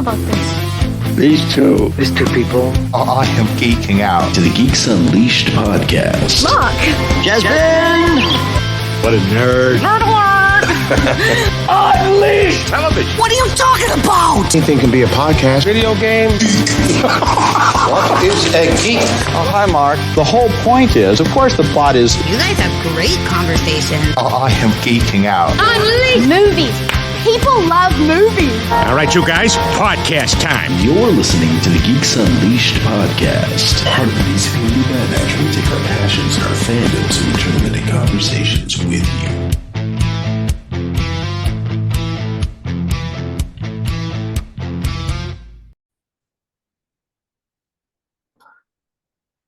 about this? These two people. I am geeking out to the Geeks Unleashed podcast. Mark! Jasmin! What a nerd. Nerd alert! Unleashed television. What are you talking about? Anything can be a podcast. Video game. What is a geek? Oh, hi, Mark. The whole point is, of course, the plot is... You guys have great conversation. I am geeking out. Unleashed! Movies! People love movies! All right, you guys, podcast time. You're listening to the Geeks Unleashed podcast. Part of the Basic Family Badass, we take our passions and our fandoms and we turn them into conversations with you.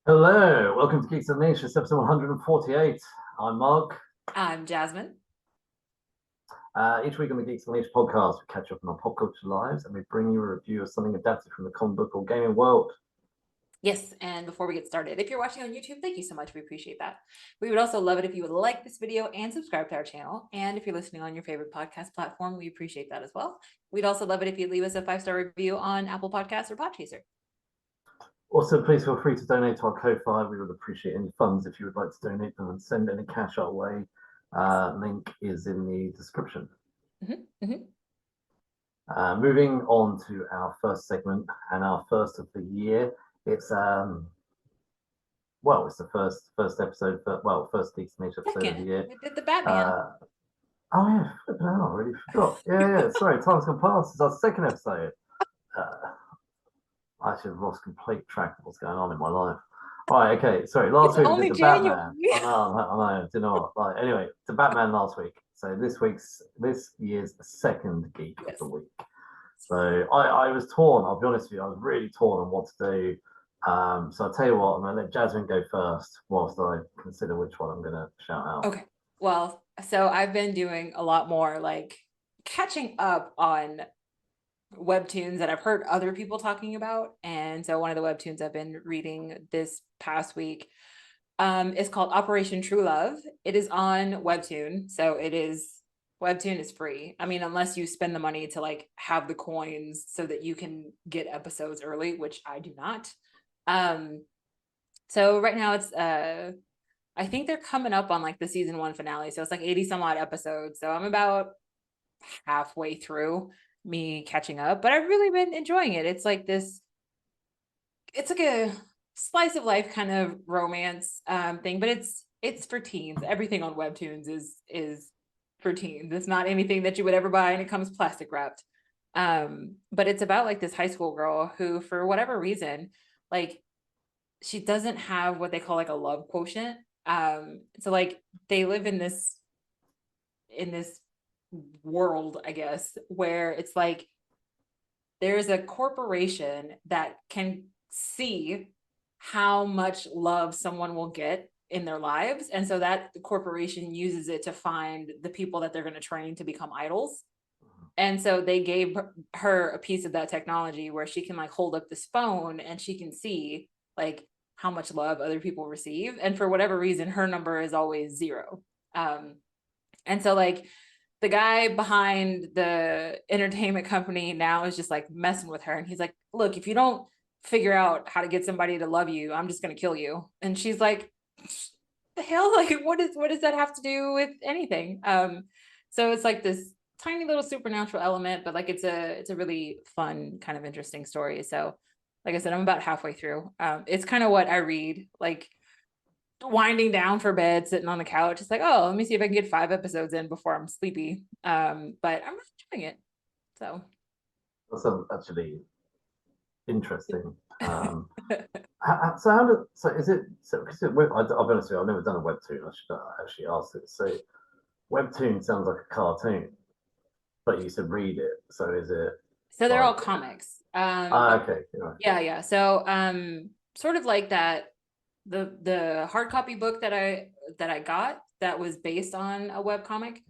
Hello, welcome to Geeks Unleashed. It's episode 148. I'm Mark. I'm Jasmin. Each week on the Geeks Unleashed podcast, we catch up on our pop culture lives and we bring you a review of something adapted from the comic book or gaming world. Yes, and before we get started, if you're watching on YouTube, thank you so much. We appreciate that. We would also love it if you would like this video and subscribe to our channel. And if you're listening on your favorite podcast platform, we appreciate that as well. We'd also love it if you'd leave us a 5-star review on Apple Podcasts or Podchaser. Also, please feel free to donate to our Ko-Fi. We would appreciate any funds if you would like to donate them and send any cash our way. Link is in the description. Moving on to our first segment and our first of the year. It's it's the first episode, first Geeks Unleashed episode of the year. We did the Batman. Oh yeah, flipping out, I already forgot. Yeah. Sorry, time's gone past. It's our second episode. I actually have lost complete track of what's going on in my life. All right, okay, sorry. Last week we did the Batman. I know. Do you know what? Like, anyway, the Batman last week. So this year's second Geek of the week. So I was torn. I'll be honest with you. I was really torn on what to do. So I'll tell you what. I'm gonna let Jasmin go first, whilst I consider which one I'm gonna shout out. Okay. Well, so I've been doing a lot more like catching up on Webtoons that I've heard other people talking about. And so one of the Webtoons I've been reading this past week is called Operation True Love. It is on Webtoon. So Webtoon is free. I mean, unless you spend the money to like have the coins so that you can get episodes early, which I do not. So right now it's I think they're coming up on like the season 1 finale. So it's like 80 some odd episodes. So I'm about halfway through me catching up, but I've really been enjoying it. It's like a slice of life kind of romance thing, but it's for teens. Everything on Webtoons is for teens. It's not anything that you would ever buy, and it comes plastic wrapped. But it's about like this high school girl who, for whatever reason, like she doesn't have what they call like a love quotient. So like they live in this world, I guess, where it's like there's a corporation that can see how much love someone will get in their lives, and so that corporation uses it to find the people that they're going to train to become idols. And so they gave her a piece of that technology where she can like hold up this phone and she can see like how much love other people receive, and for whatever reason her number is always 0. And so like the guy behind the entertainment company now is just like messing with her. And he's like, look, if you don't figure out how to get somebody to love you, I'm just going to kill you. And she's like, the hell? Like, what does that have to do with anything? So it's like this tiny little supernatural element, but like, it's a really fun kind of interesting story. So like I said, I'm about halfway through. It's kind of what I read, like winding down for bed, sitting on the couch. It's like, oh, let me see if I can get 5 episodes in before I'm sleepy. But I'm enjoying it. So That's actually interesting. I'll be honest with you, I've never done a Webtoon. I should actually ask it. So Webtoon sounds like a cartoon, but you said read it. So is it? So they're all comics. Okay. Right. Yeah. So sort of like that. The hard copy book that I got that was based on a webcomic.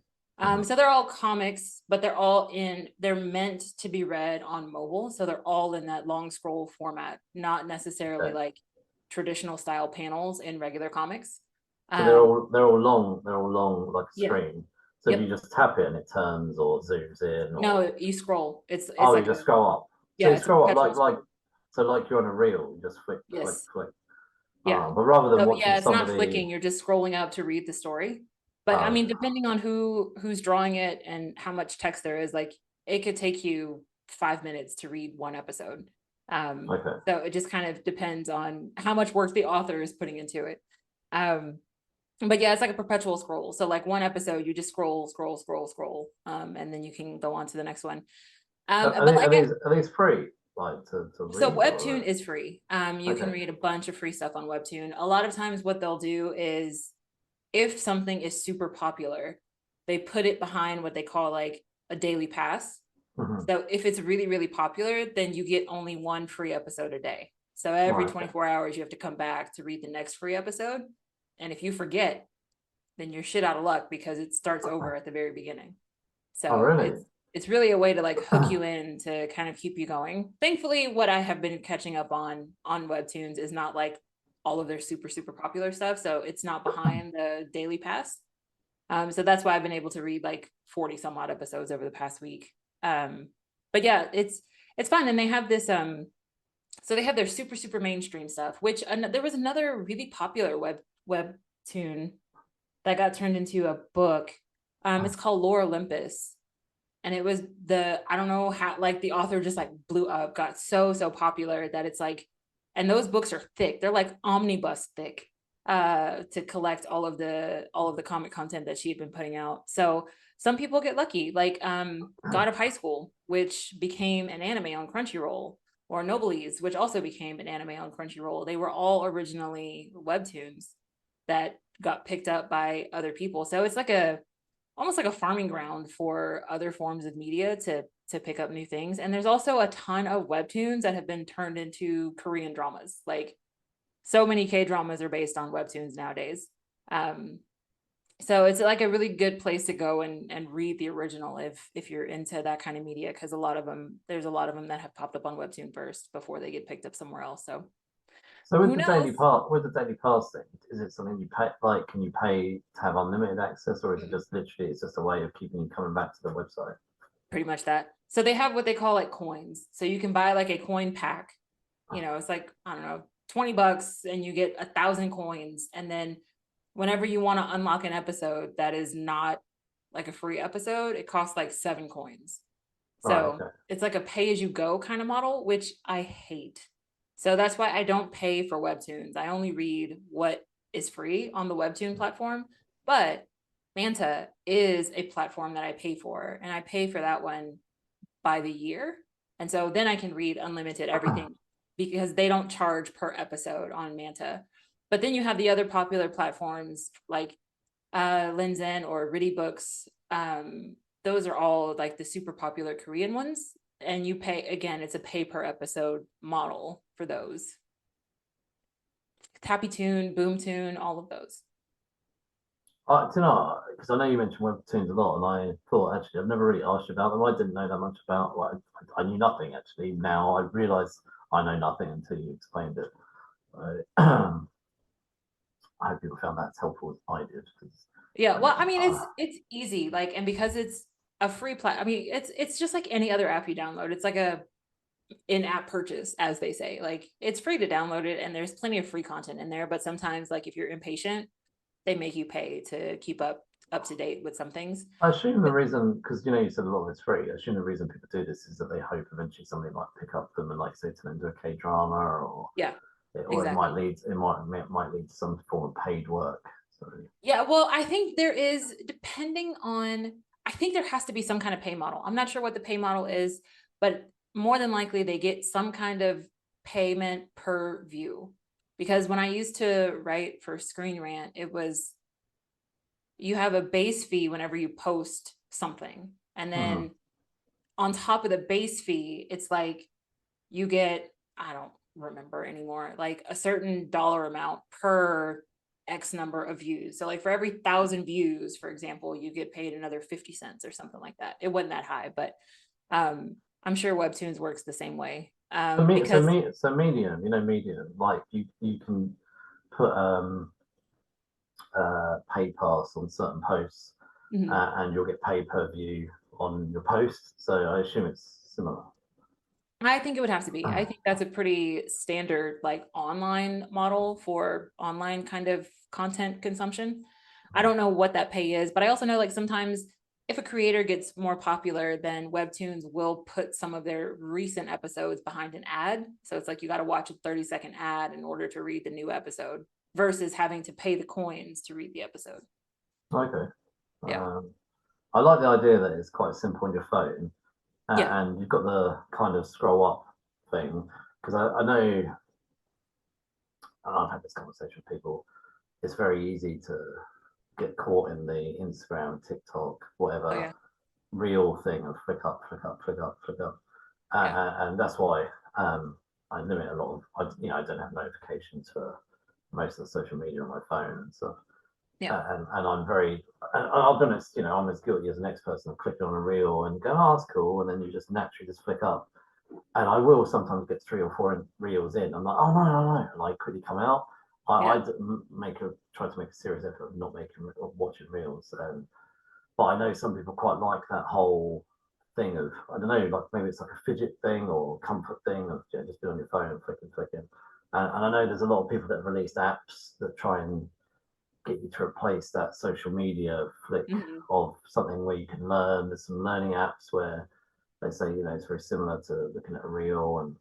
So they're all comics, but they're meant to be read on mobile. So they're all in that long scroll format, not necessarily like traditional style panels in regular comics. So they're all long like a screen. So you just tap it and it turns or zooms in. Or... No, you scroll. You just scroll up. So Yeah, you it's a scroll up perpetual like you're on a reel, you just flick, flick, Yes. flick. Yeah. But rather than So watching yeah, it's not somebody, flicking, you're just scrolling up to read the story. But I mean, depending on who's drawing it and how much text there is, like it could take you 5 minutes to read one episode. okay. So it just kind of depends on how much work the author is putting into it. But yeah, it's like a perpetual scroll. So like one episode, you just scroll, scroll, scroll, scroll, and then you can go on to the next one. Are these free? Like to So read? Webtoon is free. You can Okay. read a bunch of free stuff on Webtoon. A lot of times what they'll do is if something is super popular, they put it behind what they call like a daily pass. Mhm. So if it's really, really popular, then you get only one free episode a day. So every Right, 24 hours, you have to come back to read the next free episode. And if you forget, then you're shit out of luck because it starts over at the very beginning. So Oh, really? it's really a way to like hook you in to kind of keep you going. Thankfully, what I have been catching up on Webtoons is not like all of their super, super popular stuff. So it's not behind the daily pass. So that's why I've been able to read like 40 some odd episodes over the past week. But yeah, it's fun. And they have this, so they have their super, super mainstream stuff, which there was another really popular webtoon that got turned into a book. It's called Lore Olympus. And it was I don't know how, like the author just like blew up, got so popular that it's like, and those books are thick. They're like omnibus thick to collect all of the comic content that she had been putting out. So some people get lucky, like God of High School, which became an anime on Crunchyroll, or Noblesse, which also became an anime on Crunchyroll. They were all originally webtoons that got picked up by other people. So it's like almost like a farming ground for other forms of media to pick up new things. And there's also a ton of webtoons that have been turned into Korean dramas. Like so many K-dramas are based on webtoons nowadays. So it's like a really good place to go and read the original if you're into that kind of media, because there's a lot of them that have popped up on Webtoon first before they get picked up somewhere else. So with who the knows? daily pass thing, is it something you pay? Like, can you pay to have unlimited access, or is it just literally it's just a way of keeping you coming back to the website? Pretty much that. So they have what they call like coins. So you can buy like a coin pack. It's like, I don't know, $20 and you get 1,000 coins. And then whenever you want to unlock an episode that is not like a free episode, it costs like 7 coins. So Right, okay. it's like a pay as you go kind of model, which I hate. So that's why I don't pay for webtoons. I only read what is free on the Webtoon platform. But Manta is a platform that I pay for, and I pay for that one by the year. And so then I can read unlimited everything because they don't charge per episode on Manta. But then you have the other popular platforms like Linzen or Riddy Books. Those are all like the super popular Korean ones. And you pay, again, it's a pay per episode model for those. Tappytoon, Boomtoon, all of those. Do you know, because I know you mentioned webtoons a lot, and I thought actually I've never really asked you about them. I didn't know that much about. Like, I knew nothing actually. Now I realise I know nothing until you explained it. I hope people found that as helpful as I did. Yeah, well, I mean, it's easy, like, and because it's a free I mean, it's just like any other app you download. It's like a in-app purchase, as they say. Like, it's free to download it, and there's plenty of free content in there. But sometimes, like, if you're impatient, they make you pay to keep up to date with some things. I assume the reason, because you said a lot of it's free. I assume the reason people do this is that they hope eventually somebody might pick up them and, like, say, turn into a K drama, or Exactly. it might lead to some form of paid work. So yeah, well, I think there is, depending on, I think there has to be some kind of pay model. I'm not sure what the pay model is, but more than likely they get some kind of payment per view. Because when I used to write for Screen Rant, it was, you have a base fee whenever you post something. And then on top of the base fee, it's like you get, I don't remember anymore, like a certain dollar amount per X number of views. So like for every 1,000 views, for example, you get paid another 50 cents or something like that. It wasn't that high, but I'm sure Webtoons works the same way. Because Medium, Medium, like you can put pay pass on certain posts, and you'll get paid per view on your post. So I assume it's similar. I think it would have to be. I think that's a pretty standard like online model for online kind of content consumption. I don't know what that pay is, but I also know like sometimes if a creator gets more popular, then Webtoons will put some of their recent episodes behind an ad. So it's like you got to watch a 30-second ad in order to read the new episode versus having to pay the coins to read the episode. Okay. Yeah. I like the idea that it's quite simple on your phone, Yeah. and you've got the kind of scroll up thing. Because I know, and I've had this conversation with people, it's very easy to get caught in the Instagram, TikTok, whatever Oh, yeah. real thing of flick up, flick up, flick up, flick up. And that's why I limit a lot of, I don't have notifications for most of the social media on my phone and stuff. Yeah. And I'm very, and I'll be honest, I'm as guilty as the next person of clicking on a reel and going, oh, that's cool. And then you just naturally just flick up. And I will sometimes get 3 or 4 reels in. I'm like, oh, no. And I quickly come out. I try to make a serious effort of not watching reels. But I know some people quite like that whole thing of, I don't know, like maybe it's like a fidget thing or comfort thing of just be on your phone and flicking. And I know there's a lot of people that have released apps that try and get you to replace that social media flick of something where you can learn. There's some learning apps where they say, it's very similar to looking at a reel and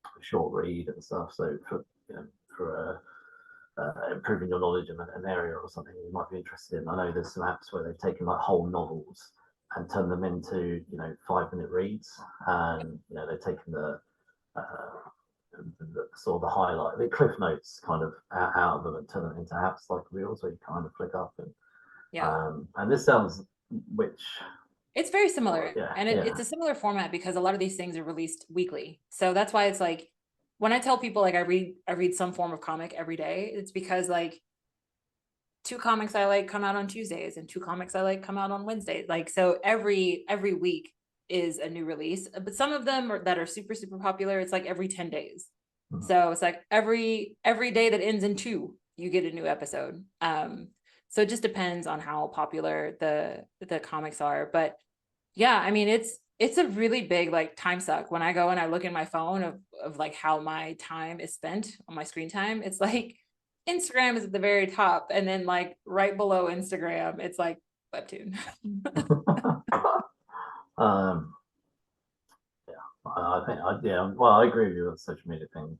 a short read and stuff. So for improving your knowledge in an area or something you might be interested in. I know there's some apps where they've taken like whole novels and turned them into 5-minute reads, and they've taken the sort of the highlight, the cliff notes kind of out of them and turn them into apps like reels where you kind of flick up and this sounds it's very similar. And it's a similar format because a lot of these things are released weekly. So that's why it's like when I tell people like I read some form of comic every day, it's because like 2 comics I like come out on Tuesdays and 2 comics I like come out on Wednesdays. Like, so every week is a new release, but some of them that are super, super popular, it's like every 10 days. So it's like every day that ends in 2, you get a new episode. So it just depends on how popular the comics are. But yeah, I mean, it's a really big like time suck when I go and I look in my phone of like how my time is spent on my screen time. It's like Instagram is at the very top, and then like right below Instagram, it's like Webtoon. I agree with you on the social media thing.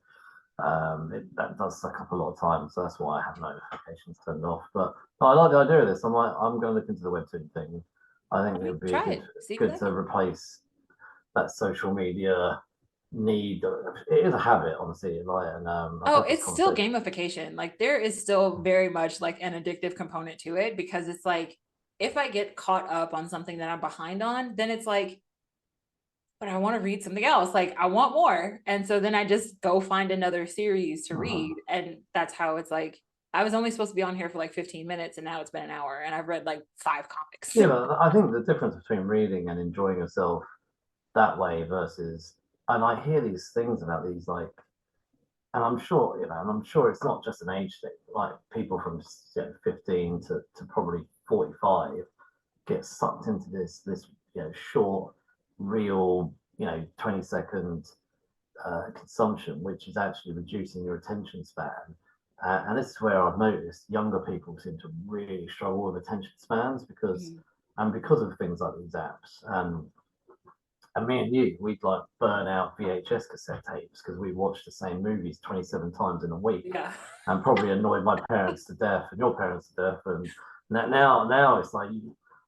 That does suck up a lot of time, so that's why I have notifications turned off. But I like the idea of this. I'm going to look into the Webtoon thing. I think it would be good to replace that social media need. It is a habit, honestly. It's still gamification. Like there is still very much like an addictive component to it, because it's like if I get caught up on something that I'm behind on, then it's like, but I want to read something else. Like I want more. And so then I just go find another series to read. And that's how it's like, I was only supposed to be on here for like 15 minutes and now it's been an hour and I've read like 5 comics. Yeah, I think the difference between reading and enjoying yourself that way versus, and I hear these things about these like, and I'm sure, it's not just an age thing. Like people from 15 to probably 45 get sucked into this short, real, 20-second consumption, which is actually reducing your attention span. And this is where I've noticed younger people seem to really struggle with attention spans because of things like these apps. And me and you, we'd like burn out VHS cassette tapes because we watched the same movies 27 times in a week, and probably annoyed my parents to death and your parents to death. And now it's like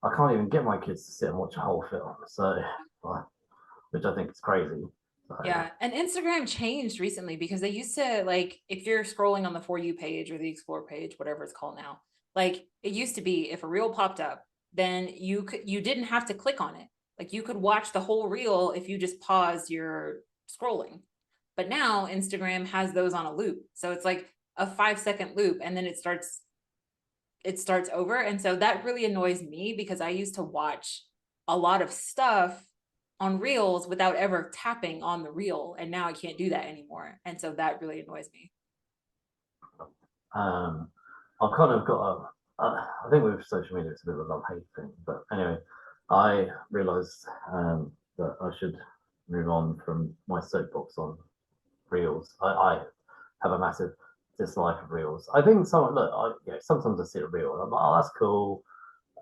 I can't even get my kids to sit and watch a whole film. So, which I think is crazy. So, yeah, and Instagram changed recently because they used to like if you're scrolling on the For You page or the Explore page, whatever it's called now, like it used to be if a reel popped up, then you didn't have to click on it. Like you could watch the whole reel if you just paused your scrolling. But now Instagram has those on a loop. So it's like a 5-second loop and then it starts over. And so that really annoys me because I used to watch a lot of stuff on reels without ever tapping on the reel. And now I can't do that anymore. And so that really annoys me. I've kind of got I think with social media, it's a bit of a love-hate thing. But anyway, I realized that I should move on from my soapbox on reels. I have a massive dislike of reels. I think sometimes I see a reel and I'm like, oh, that's cool.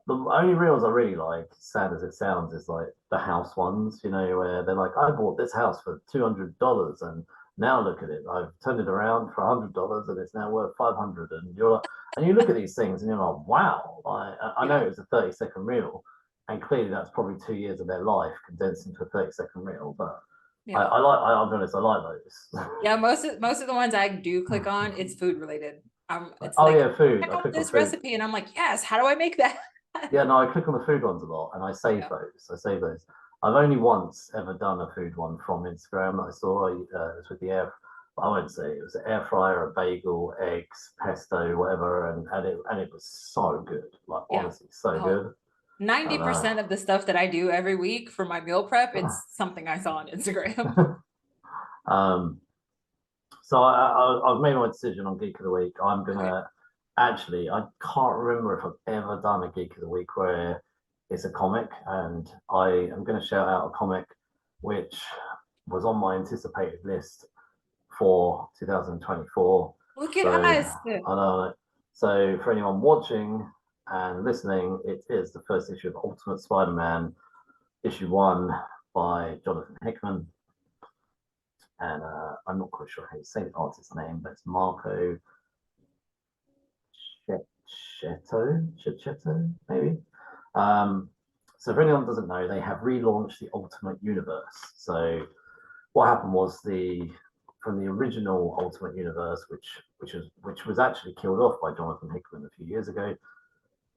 The only reels I really like, sad as it sounds, is like the house ones, where they're like, I bought this house for $200 and now look at it, I've turned it around for $100 and it's now worth 500. And you look at these things and you're like, wow. I know it was a 30-second reel, and clearly that's probably 2 years of their life condensed into a 30-second reel. But Yeah. I'll be honest, I like those. Yeah, most of the ones I do click on, it's food related. It's Food. Check I out click this on food. recipe, and I'm like, yes. How do I make that? Yeah, no, I click on the food ones a lot, and I save those. I've only once ever done a food one from Instagram that I saw. It was with the air. I won't say it was an air fryer, a bagel, eggs, pesto, whatever, and it was so good. Like honestly, so good. 90% of the stuff that I do every week for my meal prep, it's something I saw on Instagram. So I've made my decision on Geek of the Week. I'm gonna actually, I can't remember if I've ever done a Geek of the Week where it's a comic, and I am going to shout out a comic which was on my anticipated list for 2024. Look at us. I know. So for anyone watching and listening, it is the first issue of Ultimate Spider-Man, issue 1 by Jonathan Hickman. And I'm not quite sure how you say the artist's name, but it's Marco Checchetto, maybe. So for anyone who doesn't know, they have relaunched the Ultimate Universe. So what happened was from the original Ultimate Universe, which was actually killed off by Jonathan Hickman a few years ago.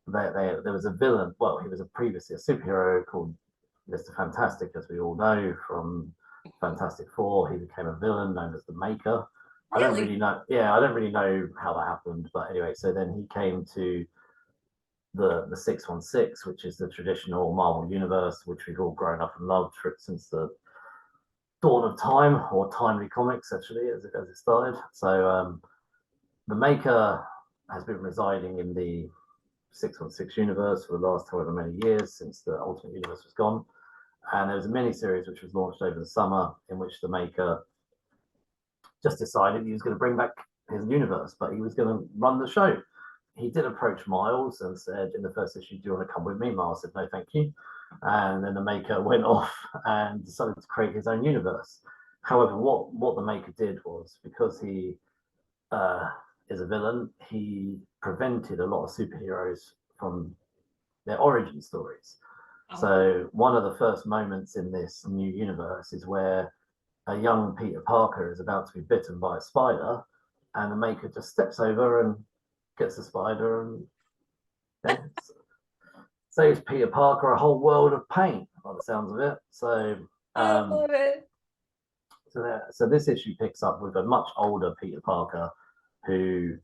There was a villain. Well, he was previously a superhero called Mr. Fantastic, as we all know from Fantastic Four. He became a villain known as the Maker. Really? I don't really know. Yeah, I don't really know how that happened, but anyway. So then he came to the 616, which is the traditional Marvel universe, which we've all grown up and loved since the dawn of time, or timely comics, actually, as it started. So the Maker has been residing in the 616 universe for the last however many years since the Ultimate Universe was gone. And there was a mini-series which was launched over the summer in which the Maker just decided he was going to bring back his universe, but he was going to run the show. He did approach Miles and said in the first issue, do you want to come with me? Miles said, no, thank you. And then the Maker went off and decided to create his own universe. However, what the Maker did was, because he is a villain, he prevented a lot of superheroes from their origin stories. So one of the first moments in this new universe is where a young Peter Parker is about to be bitten by a spider, and the Maker just steps over and gets the spider and saves Peter Parker a whole world of pain, by the sounds of it. So I love it. So this issue picks up with a much older Peter Parker who,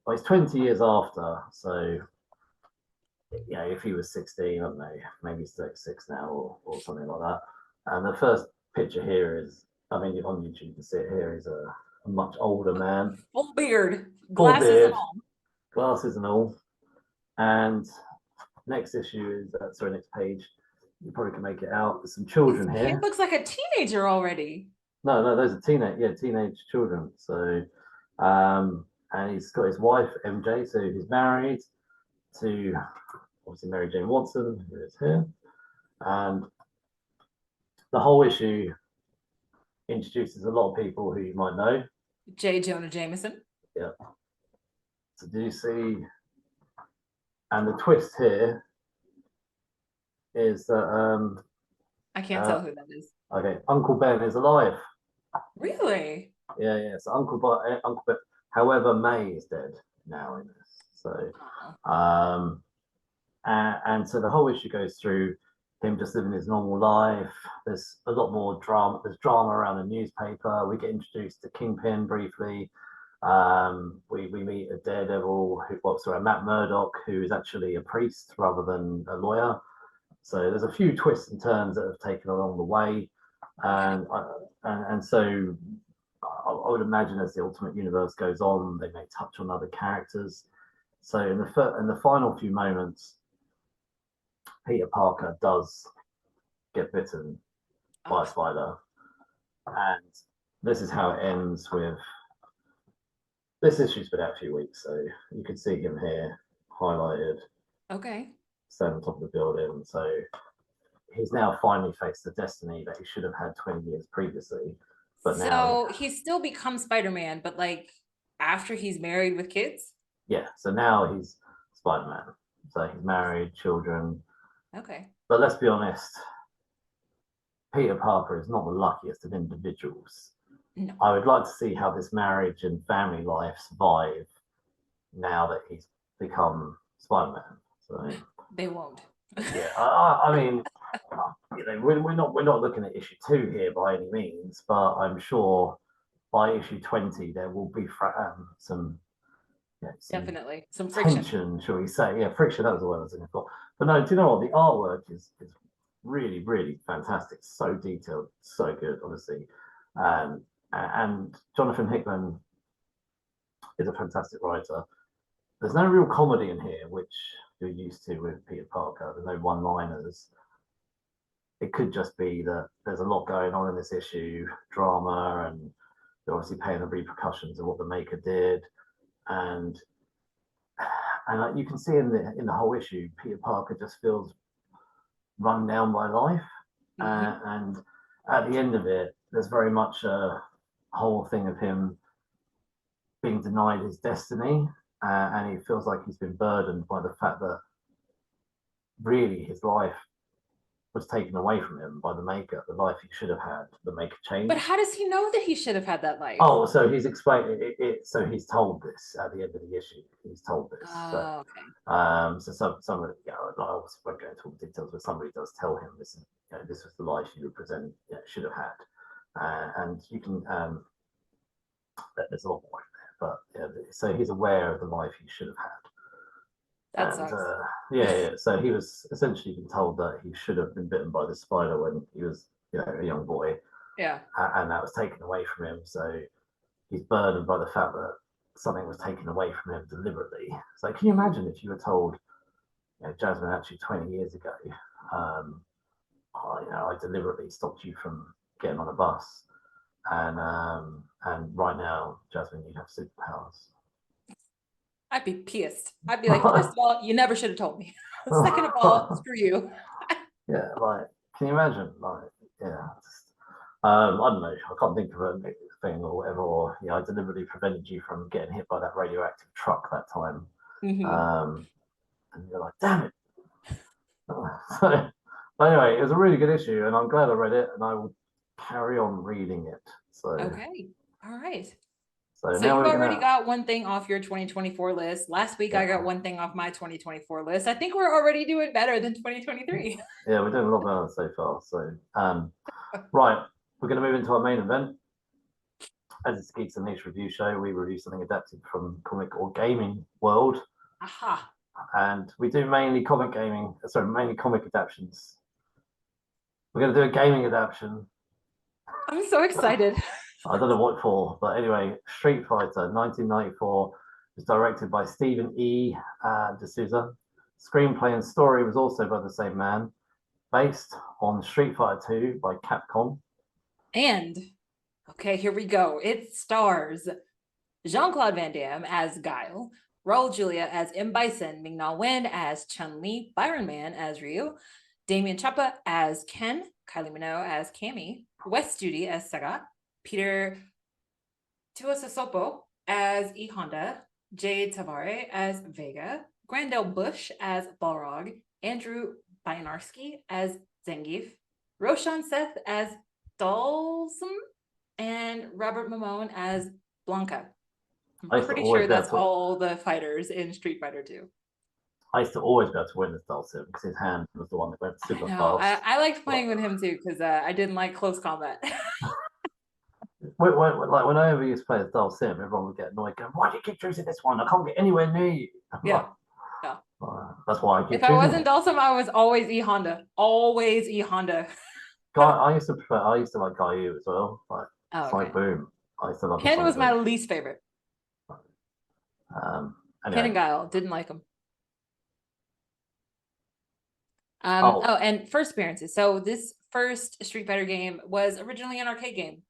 well, he's 20 years after. So, if he was 16, I don't know, maybe he's 36 now or something like that. And the first picture here is, on YouTube you can see it here, he's a much older man. Full beard, glasses and all. And next issue is, next page, you probably can make it out. There's some children here. He looks like a teenager already. No, those are teenage children. So, and he's got his wife, MJ, so he's married to, obviously, Mary Jane Watson, who is here. And the whole issue introduces a lot of people who you might know. J. Jonah Jameson. Yeah. So do you see? And the twist here is that I can't tell who that is. Okay, Uncle Ben is alive. Really? Yeah. So Uncle Ben. However, May is dead now in this. So, and so the whole issue goes through him just living his normal life. There's a lot more drama. There's drama around the newspaper. We get introduced to Kingpin briefly. We meet a daredevil, Matt Murdock, who is actually a priest rather than a lawyer. So there's a few twists and turns that have taken along the way, and so I would imagine as the Ultimate Universe goes on, they may touch on other characters. So in the final few moments, Peter Parker does get bitten by a spider. And this is how it ends with. This issue's been out a few weeks, so you can see him here highlighted. Okay. Standing on top of the building. So he's now finally faced the destiny that he should have had 20 years previously. But now he still becomes Spider-Man, but like after he's married with kids? Yeah, so now he's Spider-Man. So he's married, children. Okay. But let's be honest, Peter Parker is not the luckiest of individuals. No. I would like to see how this marriage and family life survive now that he's become Spider-Man. So they won't. Yeah, I mean, we're not looking at issue 2 here by any means, but I'm sure by issue 20 there will be some definitely some friction. Tension, shall we say? Yeah, friction. That was the word I was looking for. But no, do you know what? The artwork is really, really fantastic. So detailed, so good, honestly. And Jonathan Hickman is a fantastic writer. There's no real comedy in here, which you're used to with Peter Parker. There's no one-liners. It could just be that there's a lot going on in this issue, drama, and they're obviously paying the repercussions of what the maker did. And you can see in the whole issue, Peter Parker just feels run down by life. And at the end of it, there's very much a whole thing of him being denied his destiny, and he feels like he's been burdened by the fact that really his life was taken away from him by the maker. The life he should have had, the maker changed. But how does he know that he should have had that life? Oh, so he's explained it. So he's told this at the end of the issue. He's told this. Oh, okay. So somebody, I obviously won't go into all the details, but somebody does tell him this is, this was the life you should have had, and you can. There's a lot more in there, but so he's aware of the life he should have had. That sucks. Yeah. So he was essentially been told that he should have been bitten by the spider when he was, a young boy. Yeah. And that was taken away from him. So he's burdened by the fact that something was taken away from him deliberately. So can you imagine if you were told, Jasmin, actually 20 years ago, I deliberately stopped you from getting on a bus, and right now, Jasmin, you have superpowers. I'd be pissed. I'd be like, first of all, you never should have told me. Second of all, screw you. Yeah, can you imagine? I don't know. I can't think of a thing or whatever. Or I deliberately prevented you from getting hit by that radioactive truck that time. And you're like, damn it. So anyway, it was a really good issue, and I'm glad I read it, and I will carry on reading it. So okay, all right. So you've already got one thing off your 2024 list. Last week, I got one thing off my 2024 list. I think we're already doing better than 2023. Yeah, we're doing a lot better so far. So, right, we're going to move into our main event. As it's Geeks and Niche review show, we review something adapted from comic or gaming world. Aha. And we do mainly comic adaptations. We're going to do a gaming adaptation. I'm so excited. I don't know what for, but anyway, Street Fighter 1994 was directed by Stephen E. D'Souza. Screenplay and story was also by the same man, based on Street Fighter 2 by Capcom. And, okay, here we go. It stars Jean-Claude Van Damme as Guile, Raul Julia as M. Bison, Ming-Na Wen as Chun-Li, Byron Mann as Ryu, Damien Chapa as Ken, Kylie Minogue as Cammy, Wes Studi as Sagat, Peter Tuiasosopo as E. Honda, Jay Tavare as Vega, Grandel Bush as Balrog, Andrew Bayanarski as Zangief, Roshan Seth as Dalsum, and Robert Mamone as Blanca. I'm pretty sure that's all the fighters in Street Fighter 2. I used to always be able to win this Dalsim because his hand was the one that went super fast. I liked playing with him too because I didn't like close combat. Whenever you used to play as Dalsim, everyone would get annoyed going, why do you keep choosing this one? I can't get anywhere near you. Yeah. That's why I keep If I wasn't Dalsim, I was always E Honda. Always E Honda. I used to like Caillou as well. Okay. Boom. I used to love Ken was my least favorite. Anyway. Ken and Guile, didn't like him. And first appearances. So this first Street Fighter game was originally an arcade game.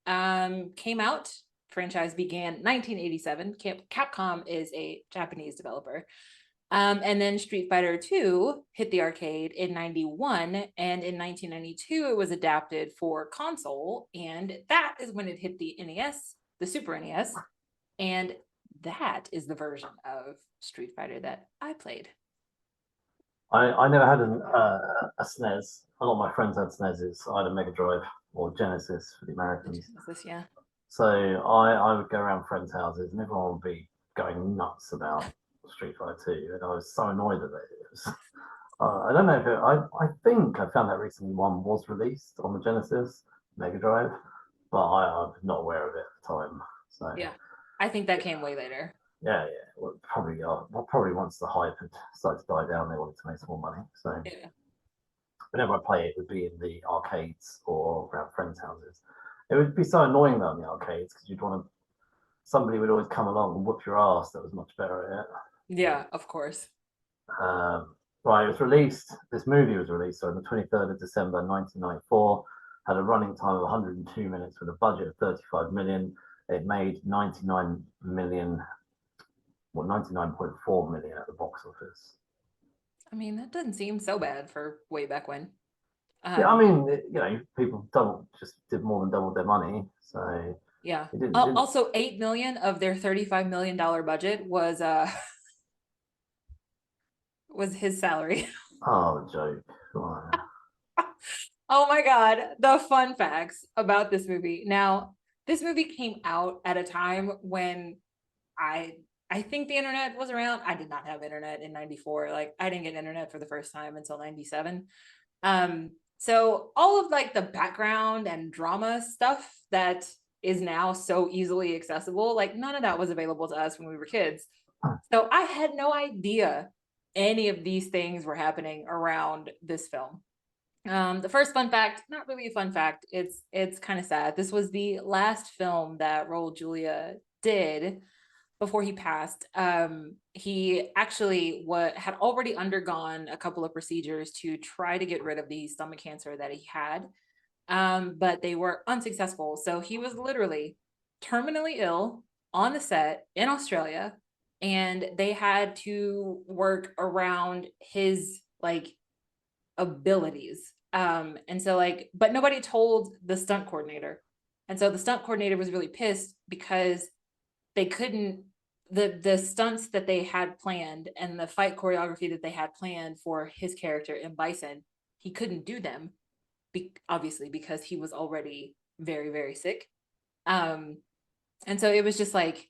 Came out, franchise began 1987. Capcom is a Japanese developer. And then Street Fighter 2 hit the arcade in 91, and in 1992 it was adapted for console, and that is when it hit the NES, the Super NES, and that is the version of Street Fighter that I played. I never had a SNES. A lot of my friends had SNESes. I had a Mega Drive or Genesis for the Americans. Genesis, yeah. So I would go around friends' houses and everyone would be going nuts about Street Fighter 2, and I was so annoyed at it. It was, I don't know if I think I found out recently one was released on the Genesis Mega Drive, but I was not aware of it at the time. So yeah, I think that came way later. Yeah. Well, probably once the hype had started to die down, they wanted to make some more money. So yeah. Whenever I play it, would be in the arcades or around friends' houses. It would be so annoying though in the arcades because somebody would always come along and whoop your ass that was much better at it. Yeah, of course. Right, it was released. This movie was released on the 23rd of December 1994. Had a running time of 102 minutes with a budget of 35 million. It made 99 million, well, 99.4 million at the box office. I mean, that doesn't seem so bad for way back when. Yeah, I mean, people did more than double their money. So yeah. Also, 8 million of their $35 million budget was his salary. Oh, joke. Oh my God. The fun facts about this movie. Now, this movie came out at a time when I think the internet was around. I did not have internet in 94. Like, I didn't get internet for the first time until 97. So all of like the background and drama stuff that is now so easily accessible, like none of that was available to us when we were kids. So I had no idea any of these things were happening around this film. The first fun fact, not really a fun fact, it's kind of sad. This was the last film that Raul Julia did before he passed. He actually had already undergone a couple of procedures to try to get rid of the stomach cancer that he had, but they were unsuccessful. So he was literally terminally ill on the set in Australia, and they had to work around his like abilities. And so like, but nobody told the stunt coordinator. And so the stunt coordinator was really pissed because they couldn't, the stunts that they had planned and the fight choreography that they had planned for his character in Bison, he couldn't do them, obviously because he was already very, very sick. And so it was just like,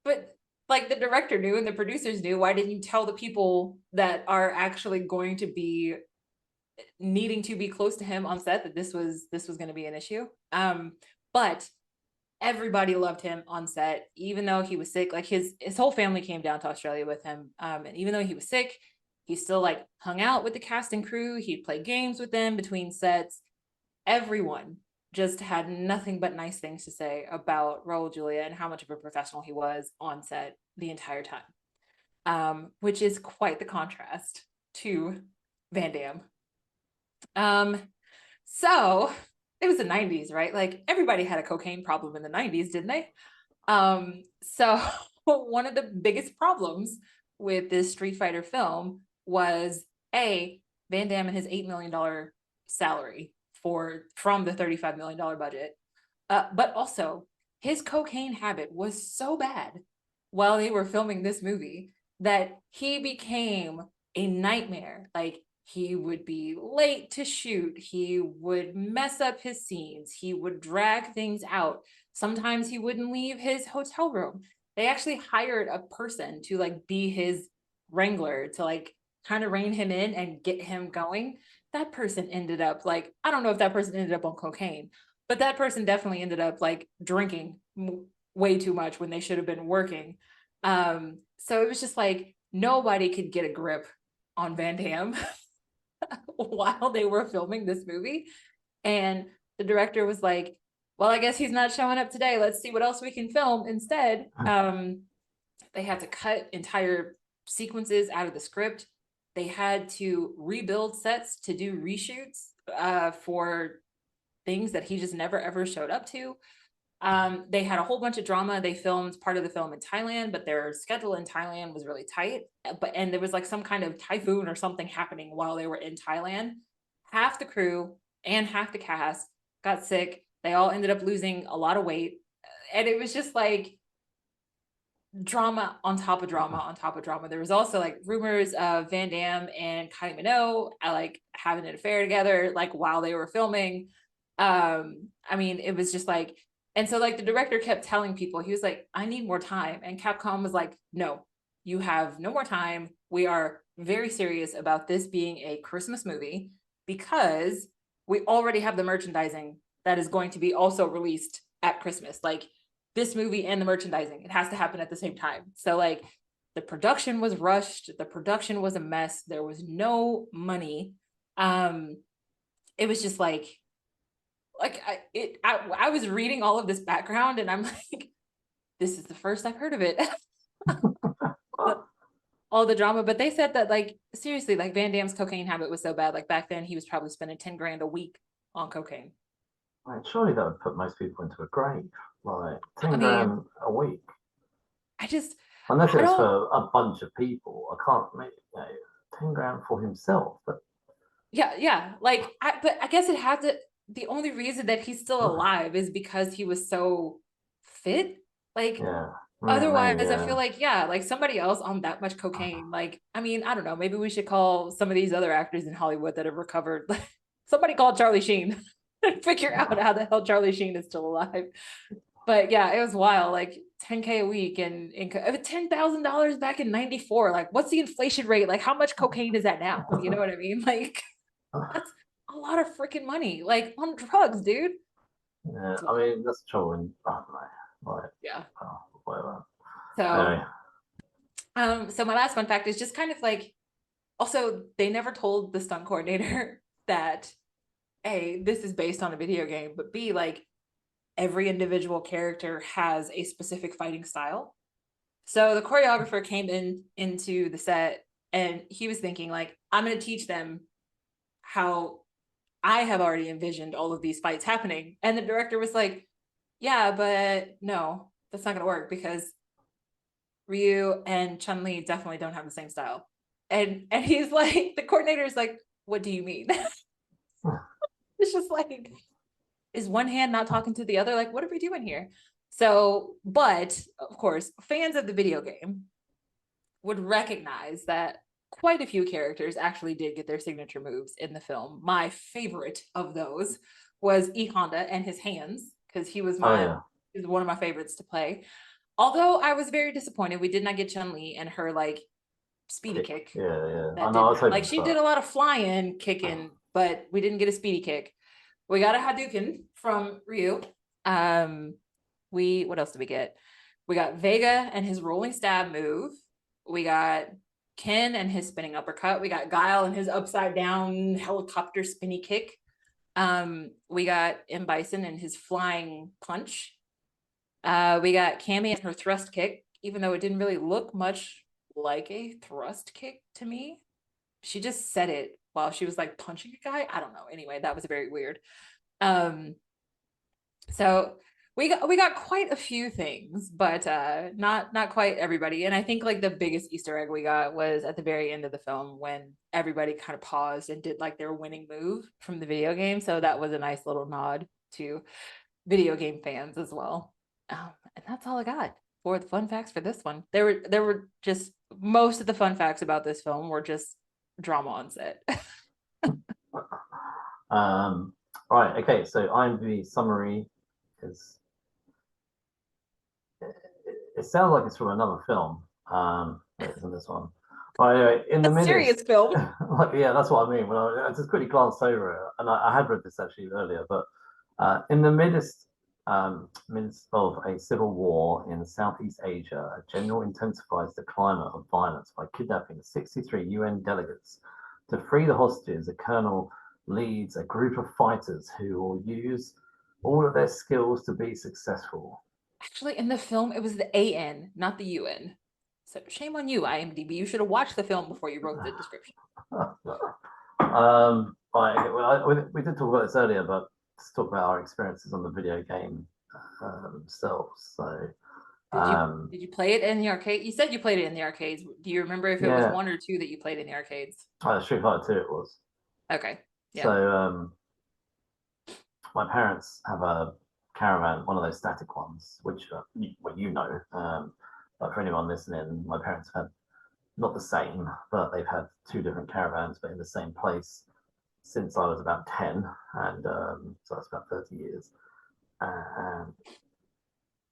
but like the director knew and the producers knew, why didn't you tell the people that are actually going to be needing to be close to him on set that this was going to be an issue? But everybody loved him on set, even though he was sick. Like his whole family came down to Australia with him. And even though he was sick, he still like hung out with the cast and crew. He'd play games with them between sets. Everyone just had nothing but nice things to say about Raul Julia and how much of a professional he was on set the entire time, which is quite the contrast to Van Damme. So it was the 90s, right? Like everybody had a cocaine problem in the 90s, didn't they? So one of the biggest problems with this Street Fighter film was Van Damme and his $8 million salary from the $35 million budget. But also his cocaine habit was so bad while they were filming this movie that he became a nightmare. Like he would be late to shoot. He would mess up his scenes. He would drag things out. Sometimes he wouldn't leave his hotel room. They actually hired a person to like be his wrangler to like kind of rein him in and get him going. That person ended up like, I don't know if that person ended up on cocaine, but that person definitely ended up like drinking way too much when they should have been working. So it was just like, nobody could get a grip on Van Damme while they were filming this movie. And the director was like, well, I guess he's not showing up today. Let's see what else we can film instead. They had to cut entire sequences out of the script they had to rebuild sets to do reshoots for things that he just never ever showed up to. They had a whole bunch of drama. They filmed part of the film in Thailand, but their schedule in Thailand was really tight. And there was like some kind of typhoon or something happening while they were in Thailand. Half the crew and half the cast got sick. They all ended up losing a lot of weight. And it was just like drama on top of drama on top of drama. There was also like rumors of Van Damme and Kylie Minogue like having an affair together, like while they were filming. I mean, it was just like, and so like the director kept telling people, he was like, I need more time. And Capcom was like, no, you have no more time. We are very serious about this being a Christmas movie because we already have the merchandising that is going to be also released at Christmas. Like this movie and the merchandising, it has to happen at the same time. So like the production was rushed. The production was a mess. There was no money. It was just like I was reading all of this background and I'm like, this is the first I've heard of it. All the drama, but they said that like seriously, like Van Damme's cocaine habit was so bad. Like back then, he was probably spending 10 grand a week on cocaine. Like, surely that would put most people into a grave. Like 10 grand a week. Unless it's for a bunch of people, I can't make 10 grand for himself. But yeah. Like, but I guess it had to. The only reason that he's still alive is because he was so fit. Like, otherwise, maybe, I feel like, like somebody else on that much cocaine. Like, I mean, I don't know. Maybe we should call some of these other actors in Hollywood that have recovered. Somebody call Charlie Sheen and figure out how the hell Charlie Sheen is still alive. But yeah, it was wild. Like 10K a week and $10,000 back in '94. Like, what's the inflation rate? Like, how much cocaine is that now? You know what I mean? Like, that's a lot of freaking money, like on drugs, dude. Yeah, I mean that's trouble. I don't know, like whatever. So, anyway. So my last fun fact is just kind of like, also they never told the stunt coordinator that A, this is based on a video game, but B, like every individual character has a specific fighting style. So the choreographer came into the set and he was thinking like, I'm going to teach them how I have already envisioned all of these fights happening. And the director was like, yeah, but no, that's not going to work because Ryu and Chun-Li definitely don't have the same style. And he's like, the coordinator is like, what do you mean? It's just like, is one hand not talking to the other? Like, what are we doing here? So, but of course, fans of the video game would recognize that quite a few characters actually did get their signature moves in the film. My favorite of those was E Honda and his hands, because he was he was one of my favorites to play. Although I was very disappointed we did not get Chun-Li and her like speedy kick. Yeah. I know. Like she did a lot of flying, kicking, but we didn't get a speedy kick. We got a Hadouken from Ryu. What else did we get? We got Vega and his rolling stab move. We got Ken and his spinning uppercut. We got Guile and his upside down helicopter spinny kick. We got M. Bison and his flying punch. We got Cammy and her thrust kick, even though it didn't really look much like a thrust kick to me. She just said it while she was like punching a guy. I don't know. Anyway, that was very weird. So we got quite a few things, but not quite everybody. And I think like the biggest Easter egg we got was at the very end of the film when everybody kind of paused and did like their winning move from the video game. So that was a nice little nod to video game fans as well. And that's all I got for the fun facts for this one. There were just most of the fun facts about this film were just drama on set. Right. Okay. So IMDb summary is. It sounds like it's from another film. Isn't this one? But anyway, in the midst, serious film. Like, yeah, that's what I mean. When I just quickly glanced over it, and I had read this actually earlier, but in the midst of a civil war in Southeast Asia, a general intensifies the climate of violence by kidnapping 63 UN delegates. To free the hostages, a colonel leads a group of fighters who will use all of their skills to be successful. Actually, in the film, it was the AN, not the UN. So shame on you, IMDb. You should have watched the film before you wrote the description. We did talk about this earlier, but let's talk about our experiences on the video game themselves. So, Did you play it in the arcade? You said you played it in the arcades. Do you remember if it was one or two that you played in the arcades? Street Fighter 2 it was. Okay. Yeah. So my parents have a caravan, one of those static ones, which but for anyone listening, my parents have had not the same, but they've had two different caravans, but in the same place since I was about 10, and so that's about 30 years. And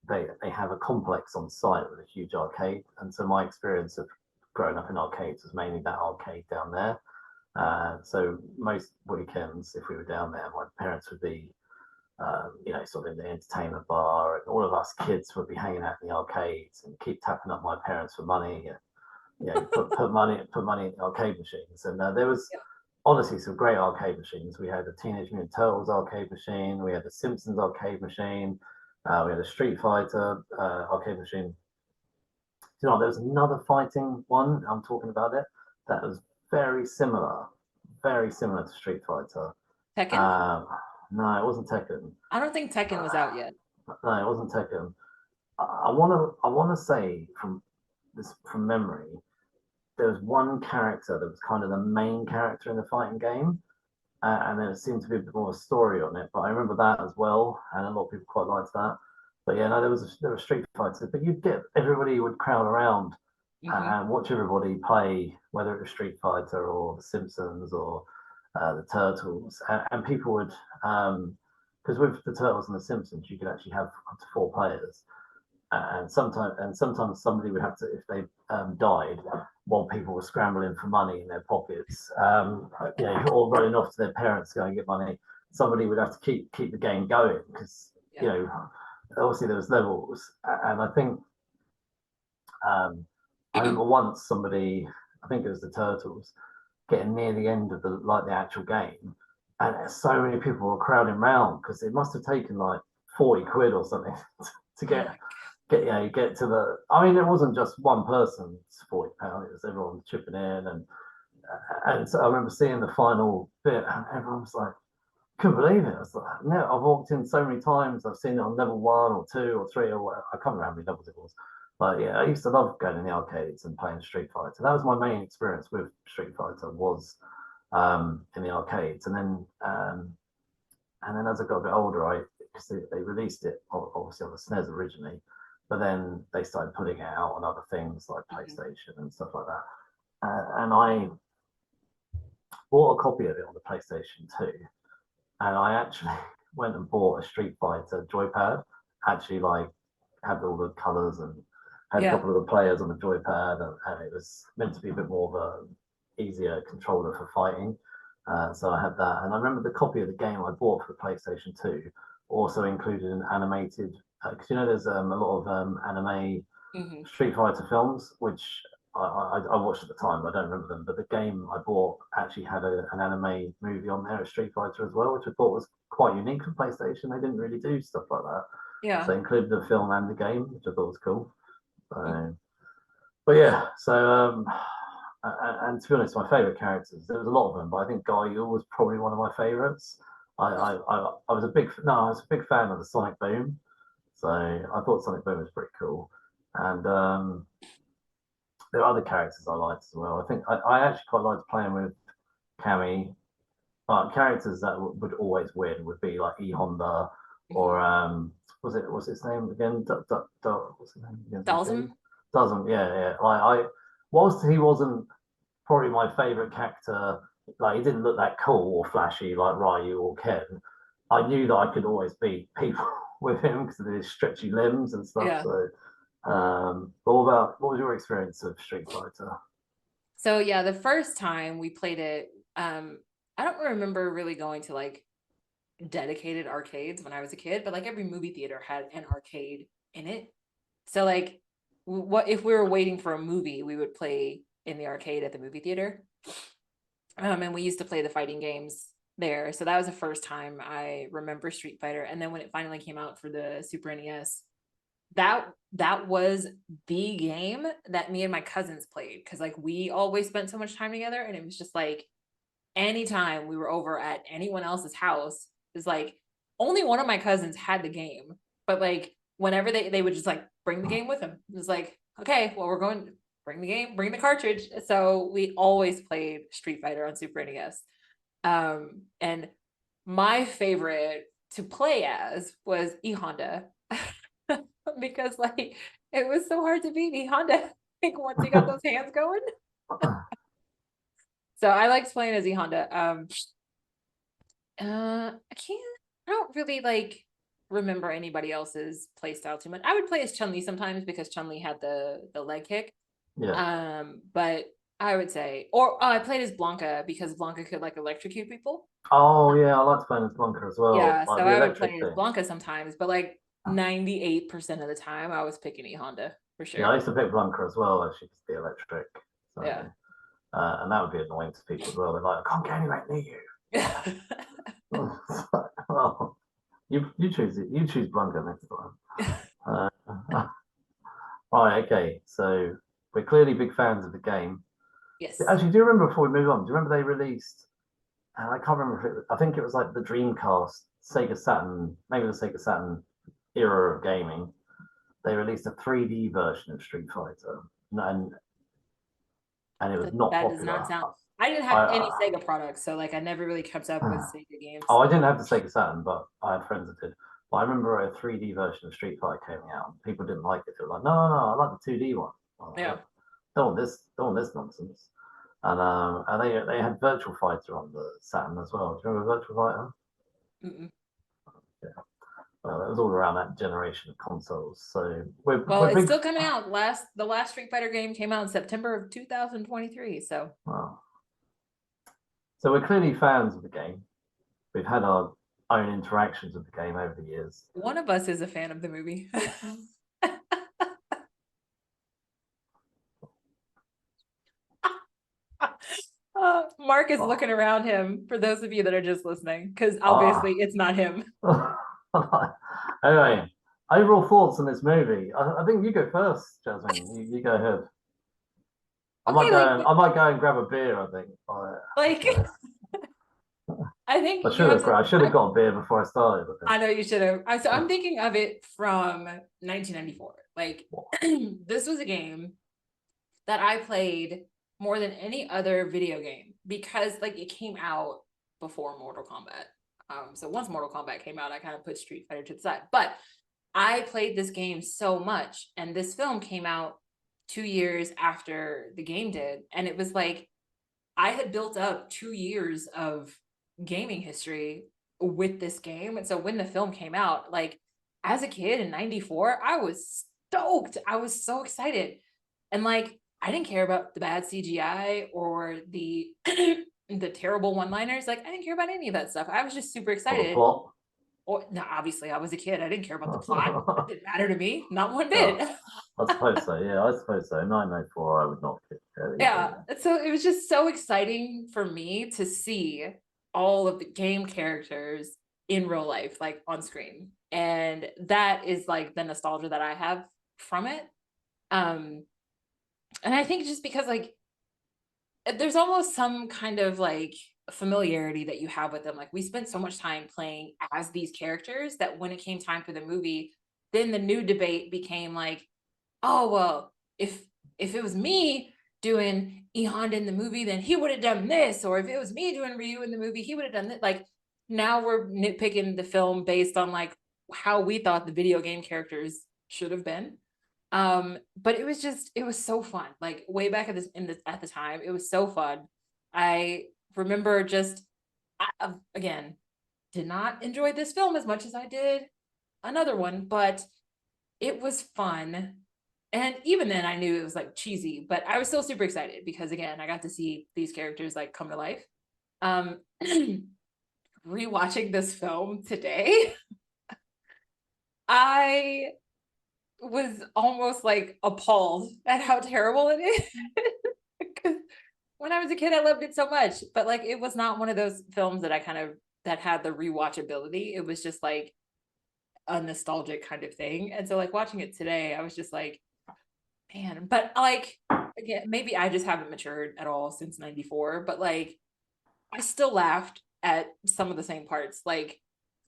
they have a complex on site with a huge arcade, and so my experience of growing up in arcades was mainly that arcade down there. So most weekends, if we were down there, my parents would be, sort of in the entertainment bar, and all of us kids would be hanging out in the arcades and keep tapping up my parents for money, and put money in the arcade machines. And there was honestly some great arcade machines. We had the Teenage Mutant Turtles arcade machine, we had the Simpsons arcade machine, we had a Street Fighter arcade machine. There was another fighting one, I'm talking about it, that was very similar to Street Fighter. Tekken? No, it wasn't Tekken. I don't think Tekken was out yet. No, it wasn't Tekken. I wanna say from memory, there was one character that was kind of the main character in the fighting game, and there seemed to be a bit more story on it. But I remember that as well, and a lot of people quite liked that. But yeah, no, there were Street Fighters, but everybody would crowd around and watch everybody play, whether it was Street Fighter or The Simpsons or the Turtles, and people would, because with the Turtles and The Simpsons, you could actually have up to 4 players. And sometimes somebody would have to, if they died while people were scrambling for money in their pockets, all running off to their parents to go and get money. Somebody would have to keep the game going because obviously there was levels, and I think I remember once somebody, I think it was the Turtles, getting near the end of the actual game, and so many people were crowding around because it must have taken like 40 quid or something to get to the. I mean, it wasn't just one person's £40; it was everyone chipping in, and so I remember seeing the final bit, and everyone was like, couldn't believe it. I was like, no, I've walked in so many times. I've seen it on level 1 or 2 or 3 or whatever. I can't remember how many levels it was, but yeah, I used to love going in the arcades and playing Street Fighter. That was my main experience with Street Fighter, was in the arcades, and then as I got a bit older, because they released it obviously on the SNES originally, but then they started putting it out on other things like PlayStation and stuff like that. And I bought a copy of it on the PlayStation 2, and I actually went and bought a Street Fighter joypad. Actually, had all the colours and had a couple of the players on the joypad, and it was meant to be a bit more of a easier controller for fighting. So I had that, and I remember the copy of the game I bought for the PlayStation 2 also included an animated, because there's a lot of anime Street Fighter films, which I watched at the time, but I don't remember them. But the game I bought actually had an anime movie on there, a Street Fighter as well, which I thought was quite unique for PlayStation. They didn't really do stuff like that. Yeah. So they included the film and the game, which I thought was cool. So, but yeah, so and to be honest, my favourite characters, there was a lot of them, but I think Guile was probably one of my favourites. I was a big fan of the Sonic Boom, so I thought Sonic Boom was pretty cool. And there are other characters I liked as well. I think I actually quite liked playing with Cammy, but characters that would always win would be like E Honda or what's his name again? What's his name again? Doesn't, yeah. Whilst he wasn't probably my favourite character, like he didn't look that cool or flashy like Ryu or Ken, I knew that I could always beat people with him because of his stretchy limbs and stuff. Yeah. So, but what was your experience of Street Fighter? So yeah, the first time we played it, I don't remember really going to like dedicated arcades when I was a kid, but like every movie theater had an arcade in it. So like, what if we were waiting for a movie, we would play in the arcade at the movie theater. And we used to play the fighting games there. So that was the first time I remember Street Fighter. And then when it finally came out for the Super NES, that was the game that me and my cousins played, because like we always spent so much time together, and it was just like anytime we were over at anyone else's house, it's like only one of my cousins had the game, but like whenever they would just like bring the game with them. It was like, okay, well, we're going to bring the game, bring the cartridge. So we always played Street Fighter on Super NES. And my favorite to play as was E Honda. Because like it was so hard to beat E Honda like once you got those hands going. So I liked playing as E Honda. I don't really like remember anybody else's play style too much. I would play as Chun-Li sometimes because Chun-Li had the leg kick. Yeah. But I would say, or I played as Blanca because Blanca could like electrocute people. Oh yeah, I like playing as Blanca as well. Yeah, like so the I would electric play as thing. Blanca sometimes, but like 98% of the time I was picking E Honda for sure. Yeah, I used to pick Blanca as well, actually, because the electric. So, Yeah. And that would be annoying to people as well. They're like, I can't get anywhere near you. Well, you choose it. You choose Blanca next time. Right, okay. So we're clearly big fans of the game. Yes. Actually, do you remember, before we move on, do you remember they released, and I can't remember if I think it was like the Dreamcast, Sega Saturn, maybe the Sega Saturn era of gaming. They released a 3D version of Street Fighter, and it was not that popular. does not sound. I didn't have any Sega products, so like I never really kept up with Sega games. Oh, I didn't have the Sega Saturn, but I had friends that did. But I remember a 3D version of Street Fighter came out. People didn't like it. They were like, no, I like the 2D one. Yeah. Don't want this nonsense. And they had Virtual Fighter on the Saturn as well. Do you remember Virtual Fighter? Mm-mm. Yeah. Well, it was all around that generation of consoles. So it's still coming out. The last Street Fighter game came out in September of 2023. So. Wow. So we're clearly fans of the game. We've had our own interactions with the game over the years. One of us is a fan of the movie. Mark is looking around him for those of you that are just listening, because obviously it's not him. Anyway, overall thoughts on this movie. I think you go first, Jasmin. You go ahead. I might go and grab a beer, I think. I think I should have got a beer before I started. I know you should have. So I'm thinking of it from 1994. Like this was a game that I played more than any other video game because like it came out before Mortal Kombat. So once Mortal Kombat came out, I kind of put Street Fighter to the side. But I played this game so much, and this film came out 2 years after the game did, and it was like I had built up 2 years of gaming history with this game. And so when the film came out, like as a kid in 94, I was stoked. I was so excited. And like I didn't care about the bad CGI or the the terrible one-liners. Like I didn't care about any of that stuff. I was just super excited. Or no, obviously I was a kid. I didn't care about the plot. It didn't matter to me, not one bit. I suppose so. Yeah, I suppose so. 994, I would not care. Yeah. So it was just so exciting for me to see all of the game characters in real life, like on screen. And that is like the nostalgia that I have from it. And I think just because like there's almost some kind of like familiarity that you have with them. Like we spent so much time playing as these characters that when it came time for the movie, then the new debate became like, oh, well, if it was me doing E Honda in the movie, then he would have done this. Or if it was me doing Ryu in the movie, he would have done that. Like now we're nitpicking the film based on like how we thought the video game characters should have been. But it was so fun. Like way back at the time, it was so fun. I remember again, did not enjoy this film as much as I did another one, but it was fun. And even then I knew it was like cheesy, but I was still super excited because again, I got to see these characters like come to life. Rewatching this film today, I was almost like appalled at how terrible it is. Because when I was a kid, I loved it so much, but like it was not one of those films that that had the rewatchability. It was just like a nostalgic kind of thing. And so like watching it today, I was just like, man, but like again, maybe I just haven't matured at all since 94, but like I still laughed at some of the same parts. Like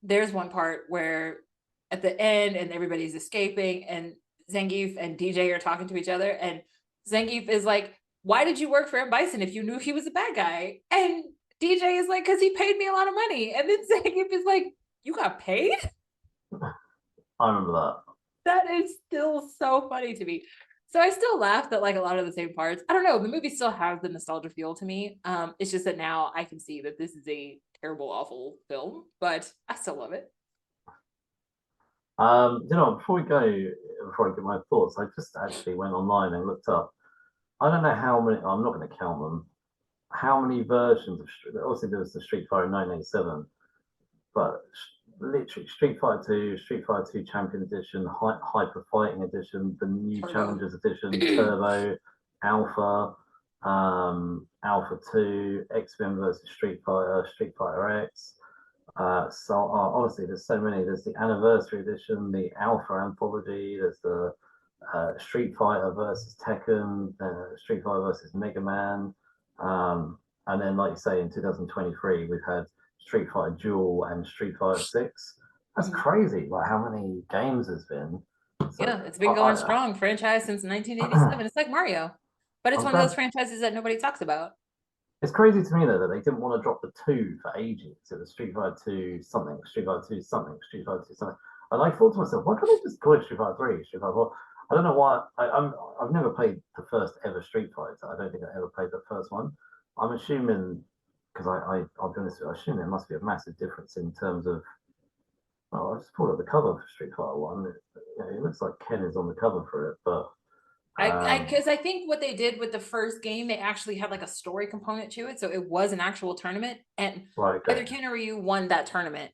there's one part where at the end and everybody's escaping and Zangief and DJ are talking to each other and Zangief is like, why did you work for M. Bison if you knew he was a bad guy? And DJ is like, because he paid me a lot of money. And then Zangief is like, you got paid? I remember that. That is still so funny to me. So I still laughed at like a lot of the same parts. I don't know. The movie still has the nostalgia feel to me. It's just that now I can see that this is a terrible, awful film, but I still love it. Before I get my thoughts, I just actually went online and looked up. I don't know how many. I'm not going to count them. How many versions of obviously there was the Street Fighter in 1987, but literally Street Fighter 2, Street Fighter 2 Champion Edition, Hyper Fighting Edition, the new Challengers Edition, Turbo, Alpha, Alpha 2, X-Men versus Street Fighter X. Honestly, there's so many. There's the Anniversary Edition, the Alpha Anthology. There's the Street Fighter versus Tekken, Street Fighter versus Mega Man, and then, like you say, in 2023, we've had Street Fighter Duel and Street Fighter 6. That's crazy, like how many games there's been. So, yeah, it's been going strong, franchise since 1987. It's like Mario, but it's one of those franchises that nobody talks about. It's crazy to me though that they didn't want to drop the 2 for ages. It was Street Fighter 2 something, Street Fighter 2 something, Street Fighter 2 something. And I thought to myself, why can't they just call it Street Fighter 3, Street Fighter 4? I don't know why. I've never played the first ever Street Fighter. I don't think I ever played the first one. I'm assuming, because I'll be honest with you, I assume there must be a massive difference in terms of. Well, I just pulled up the cover for Street Fighter 1. It looks like Ken is on the cover for it, but. Because I think what they did with the first game, they actually had like a story component to it, so it was an actual tournament, and either Ken or Ryu won that tournament,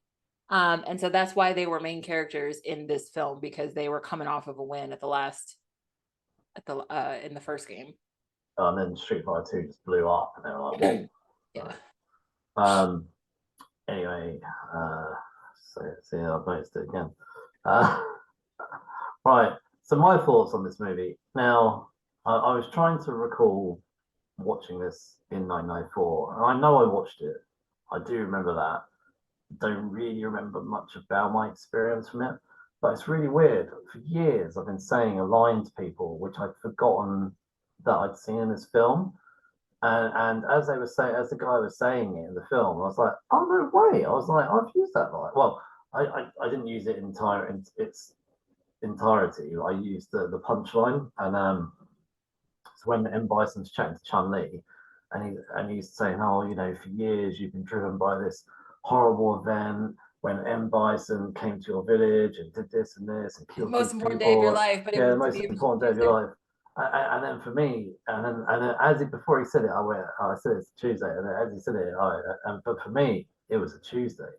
and so that's why they were main characters in this film, because they were coming off of a win in the first game. And then Street Fighter 2 just blew up, and they were like, "Whoa!" Yeah. Anyway, so I've noticed it again. Right. So my thoughts on this movie. Now, I was trying to recall watching this in 1994. And I know I watched it. I do remember that. Don't really remember much about my experience from it. But it's really weird. For years, I've been saying a line to people which I'd forgotten that I'd seen in this film. And as the guy was saying it in the film, I was like, oh, no way. I was like, I've used that line. Well, I didn't use it in its entirety. I used the punchline, and so when M. Bison's chatting to Chun-Li, and he's saying, oh, for years you've been driven by this horrible event when M. Bison came to your village and did this and this and killed the most important day of your life, but the most important day of your life. And then for me, and then before he said it, I said it's Tuesday, and then as he said it, but for me, it was a Tuesday.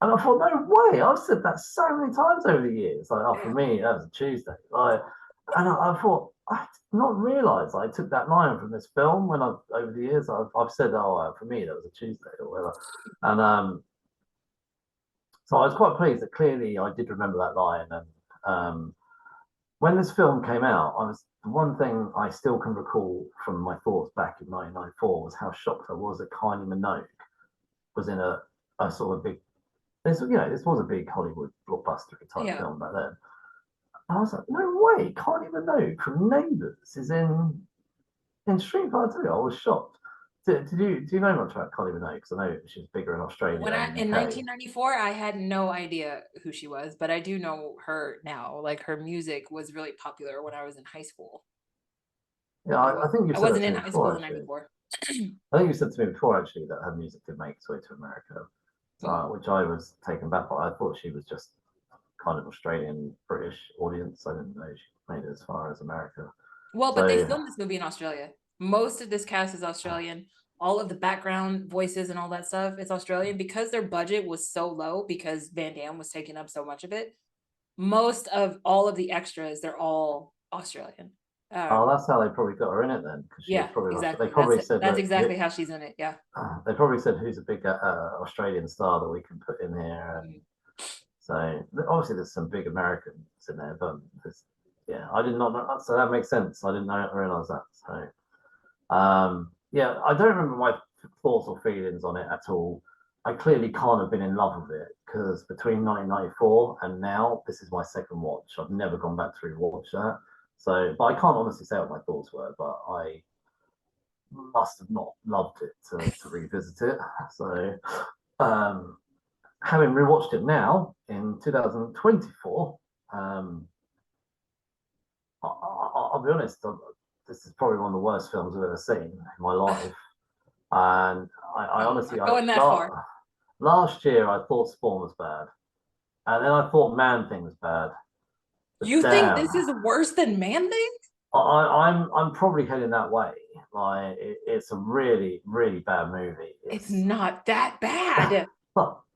And I thought, no way! I've said that so many times over the years. Like, for me, that was a Tuesday. And I thought, I did not realise I took that line from this film when over the years I've said, for me that was a Tuesday or whatever. And so I was quite pleased that clearly I did remember that line. And when this film came out, the one thing I still can recall from my thoughts back in 1994 was how shocked I was that Kylie Minogue was in a sort of big. This was a big Hollywood blockbuster type film back then. And I was like, no way, Kylie Minogue from Neighbours is in Street Fighter 2. I was shocked. Do you know much about Kylie Minogue? Because I know she's bigger in Australia. In 1994, I had no idea who she was, but I do know her now. Like her music was really popular when I was in high school. Yeah, I think you. I wasn't in high school in '94. I think you said to me before actually that her music did make its way to America. Which I was taken back by. I thought she was just kind of Australian British audience. I didn't know she made it as far as America. Well, but they filmed this movie in Australia. Most of this cast is Australian. All of the background voices and all that stuff is Australian, because their budget was so low because Van Damme was taking up so much of it. Most of all of the extras, they're all Australian. That's how they probably got her in it then. Yeah, exactly. That's exactly how she's in it. Yeah. They probably said, who's a big Australian star that we can put in here. And so obviously there's some big Americans in there, but I did not know. So that makes sense. I didn't realize that. So, I don't remember my thoughts or feelings on it at all. I clearly can't have been in love with it because between 1994 and now, this is my second watch. I've never gone back to rewatch that. So, but I can't honestly say what my thoughts were, but I must have not loved it to revisit it. So, having rewatched it now in 2024, I'll be honest, this is probably one of the worst films I've ever seen in my life. And I honestly, last year I thought Spawn was bad, and then I thought Man Thing was bad. But you think this is worse than Man Thing? I'm probably heading that way. Like it's a really, really bad movie. It's not that bad.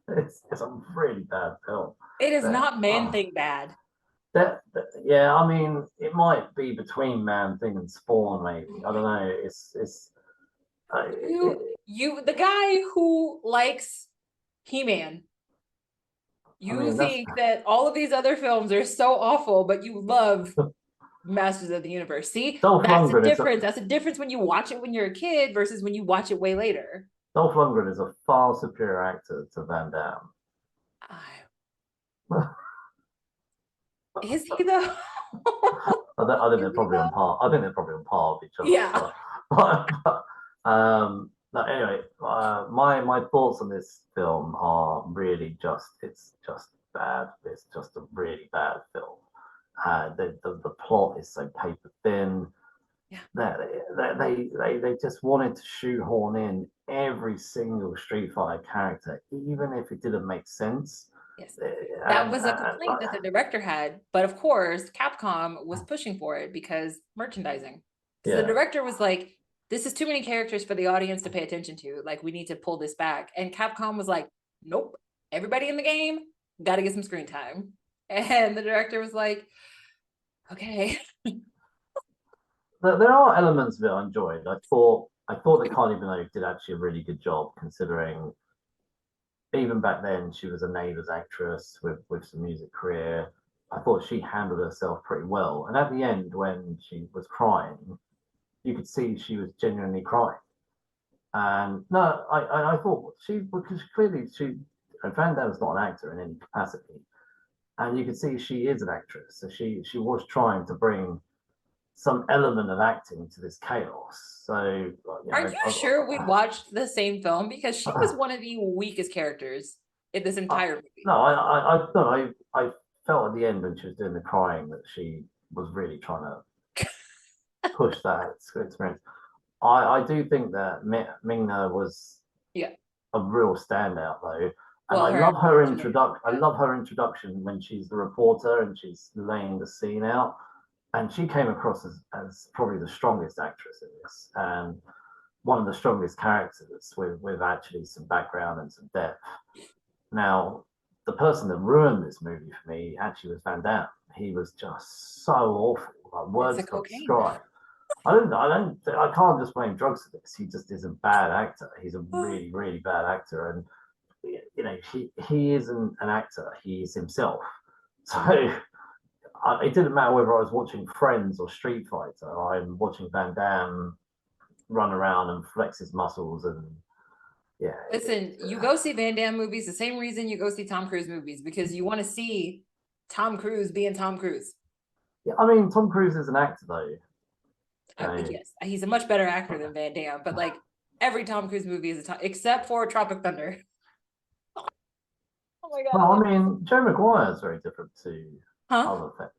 It's a really bad film. It is not Man Thing bad. Yeah, I mean, it might be between Man Thing and Spawn, maybe. I don't know. You the guy who likes He-Man. You think that all of these other films are so awful, but you love Masters of the Universe. See, that's a difference. That's a difference when you watch it when you're a kid versus when you watch it way later. Dolph Lundgren is a far superior actor to Van Damme. Is he though? I think they're probably on par. I think they're probably on par with each other. Yeah. No, anyway, my thoughts on this film are really it's just bad. It's just a really bad film. The plot is so paper thin. Yeah. They just wanted to shoehorn in every single Street Fighter character, even if it didn't make sense. Yes, that was a complaint that the director had, but of course Capcom was pushing for it because merchandising. So the director was like, this is too many characters for the audience to pay attention to. Like, we need to pull this back. And Capcom was like, nope, everybody in the game got to get some screen time. And the director was like, okay. There are elements of it I enjoyed. I thought that Kylie Minogue did actually a really good job, considering even back then she was a Neighbours actress with some music career. I thought she handled herself pretty well. And at the end, when she was crying, you could see she was genuinely crying. And no, I thought because clearly Van Damme's not an actor in any capacity, and you could see she is an actress. So she was trying to bring some element of acting to this chaos. So, are you sure we watched the same film? Because she was one of the weakest characters in this entire movie. No, I felt at the end when she was doing the crying that she was really trying to push that experience. I do think that Ming-Na was a real standout though. And I love her introduction. I love her introduction when she's the reporter and she's laying the scene out. And she came across as probably the strongest actress in this, and one of the strongest characters with actually some background and some depth. Now, the person that ruined this movie for me actually was Van Damme. He was just so awful, like words to describe. I can't just blame drugs for this. He just is a bad actor. He's a really, really bad actor, and he isn't an actor. He is himself. So. It didn't matter whether I was watching Friends or Street Fighter. I'm watching Van Damme run around and flex his muscles, and Listen, you go see Van Damme movies the same reason you go see Tom Cruise movies, because you want to see Tom Cruise being Tom Cruise. Yeah, I mean, Tom Cruise is an actor though. Yes, he's a much better actor than Van Damme, but like every Tom Cruise movie is except for Tropic Thunder. Oh my god. Well, I mean, Joe Maguire is very different to.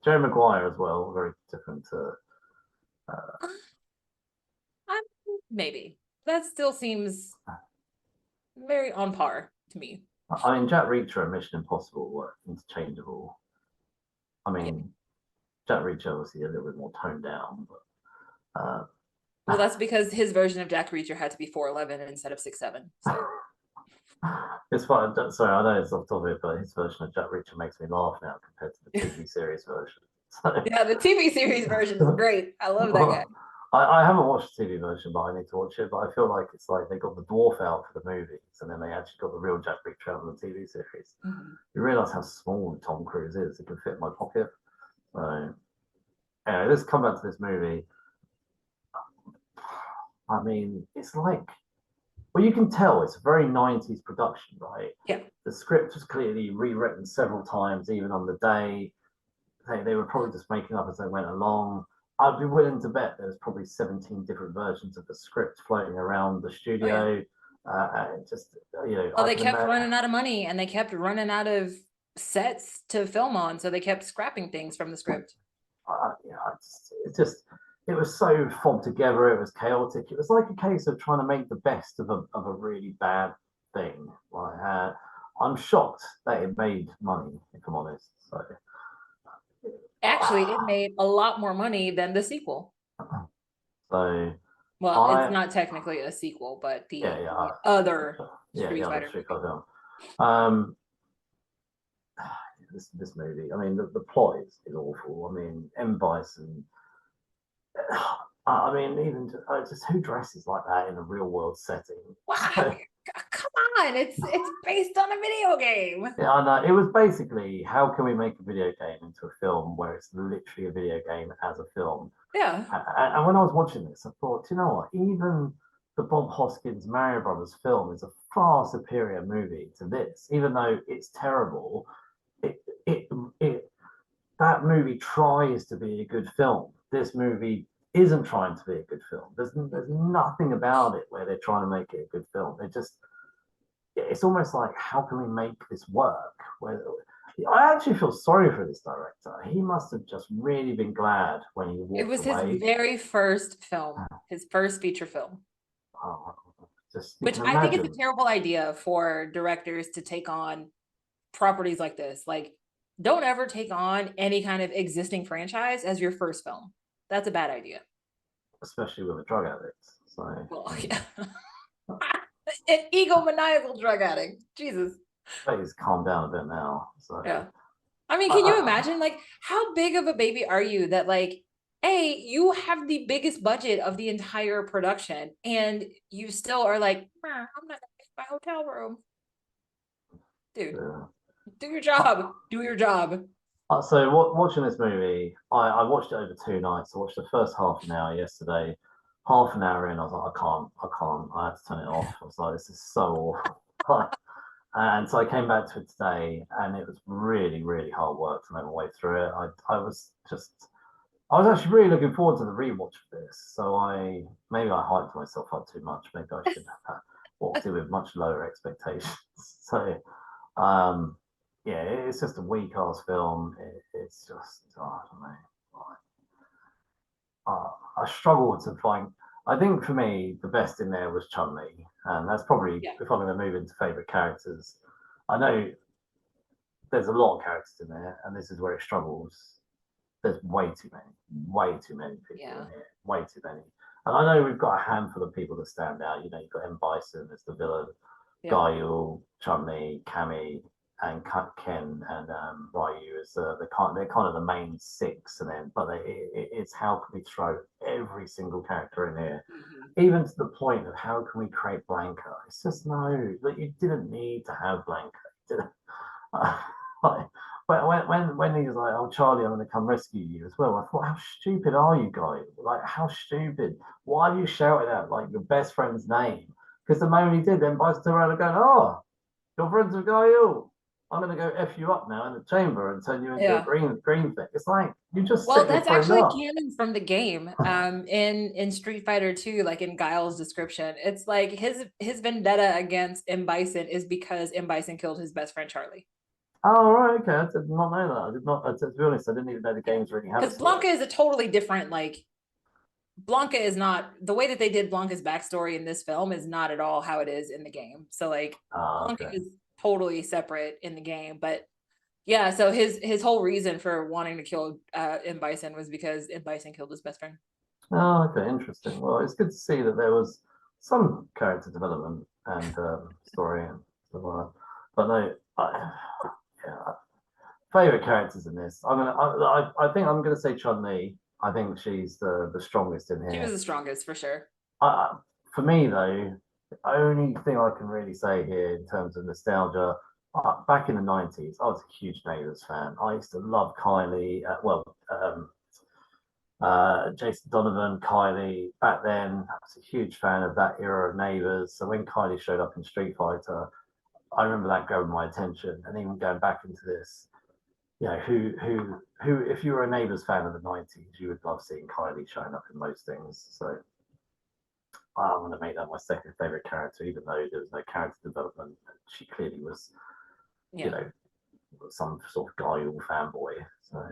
Jerry Maguire as well, very different to. Maybe that still seems very on par to me. I mean, Jack Reacher and Mission Impossible were interchangeable. I mean, Jack Reacher obviously a little bit more toned down, but. Well, that's because his version of Jack Reacher had to be 4'11" instead of 6'7". So. It's fine. Sorry, I know it's off topic, but his version of Jack Reacher makes me laugh now compared to the TV series version. So, yeah, the TV series version is great. I love that guy. I haven't watched the TV version, but I need to watch it. But I feel like it's like they got the dwarf out for the movies, and then they actually got the real Jack Reacher out in the TV series. You realise how small Tom Cruise is; it can fit in my pocket. So, anyway, let's come back to this movie. I mean, it's like, well, you can tell it's a very 90s production, right? Yeah. The script was clearly rewritten several times, even on the day. They were probably just making up as they went along. I'd be willing to bet there's probably 17 different versions of the script floating around the studio. Well, they kept running out of money, and they kept running out of sets to film on, so they kept scrapping things from the script. It was so fobbed together. It was chaotic. It was like a case of trying to make the best of a really bad thing. Like, I'm shocked that it made money, if I'm honest. So, actually, it made a lot more money than the sequel. So, well, it's not technically a sequel, but the other Street Fighter. This movie. I mean, the plot is awful. I mean, M. Bison. I mean, even just who dresses like that in a real world setting? Wow, come on! It's based on a video game. Yeah, I know. It was basically, how can we make a video game into a film where it's literally a video game as a film? Yeah. And when I was watching this, I thought, you know what? Even the Bob Hoskins Mario Brothers film is a far superior movie to this, even though it's terrible. That movie tries to be a good film. This movie isn't trying to be a good film. There's nothing about it where they're trying to make it a good film. It's almost like, how can we make this work? I actually feel sorry for this director. He must have just really been glad when he walked away. It was his very first film, his first feature film. Which I think is a terrible idea for directors to take on properties like this. Like, don't ever take on any kind of existing franchise as your first film. That's a bad idea. Especially with a drug addict. So. Well, yeah. An egomaniacal drug addict. Jesus. He's calmed down a bit now. So. Yeah. I mean, can you imagine, like, how big of a baby are you that, like, you have the biggest budget of the entire production, and you still are like, I'm not gonna pay my hotel room. Dude. Yeah. Do your job. Do your job. So watching this movie, I watched it over 2 nights. I watched the first half an hour yesterday. Half an hour in, I was like, I can't. I had to turn it off. I was like, this is so awful. And so I came back to it today, and it was really, really hard work to make my way through it. I was actually really looking forward to the rewatch of this. So maybe I hyped myself up too much. Maybe I should have walked in with much lower expectations. So, yeah, it's just a weak ass film. It's just, I don't know. I struggle to find. I think for me, the best in there was Chun-Li, and that's probably, if I'm going to move into favorite characters. I know there's a lot of characters in there, and this is where it struggles. There's way too many people in here, way too many. And I know we've got a handful of people that stand out. You know, you've got M. Bison as the villain, Guile, Chun-Li, Cammy, and Ken and Ryu as they're kind of the main 6, and then it's how can we throw every single character in here, even to the point of how can we create Blanca? It's just no, like, you didn't need to have Blanca. When he was like, "Oh, Charlie, I'm going to come rescue you as well," I thought, how stupid are you guys? Like, how stupid? Why are you shouting out like your best friend's name? Because the moment he did, then Bison turned around and going, "Oh, your friends with Guile. I'm going to go F you up now in the chamber and turn you into a green thing." It's like, you just that's actually canon from the game. In Street Fighter 2, like in Guile's description, it's like his vendetta against M. Bison is because M. Bison killed his best friend Charlie. Oh, right, okay. I did not know that. I did not. To be honest, I didn't even know the games really had. Because Blanca is a totally different, like, Blanca is not, the way that they did Blanca's backstory in this film is not at all how it is in the game. So, like, Blanca is totally separate in the game. But yeah, so his whole reason for wanting to kill M. Bison was because M. Bison killed his best friend. Oh, okay, interesting. Well, it's good to see that there was some character development and story and stuff like that. But no, favorite characters in this. I think I'm gonna say Chun-Li. I think she's the strongest in here. She was the strongest for sure. For me, though, the only thing I can really say here in terms of nostalgia, back in the 90s, I was a huge Neighbours fan. I used to love Kylie. Jason Donovan, Kylie. Back then, I was a huge fan of that era of Neighbours. So when Kylie showed up in Street Fighter, I remember that grabbing my attention. And even going back into this, you know, who, if you were a Neighbours fan of the 90s, you would love seeing Kylie showing up in most things. So I'm going to make that my second favorite character, even though there was no character development. She clearly was, you know, some sort of guile fanboy. So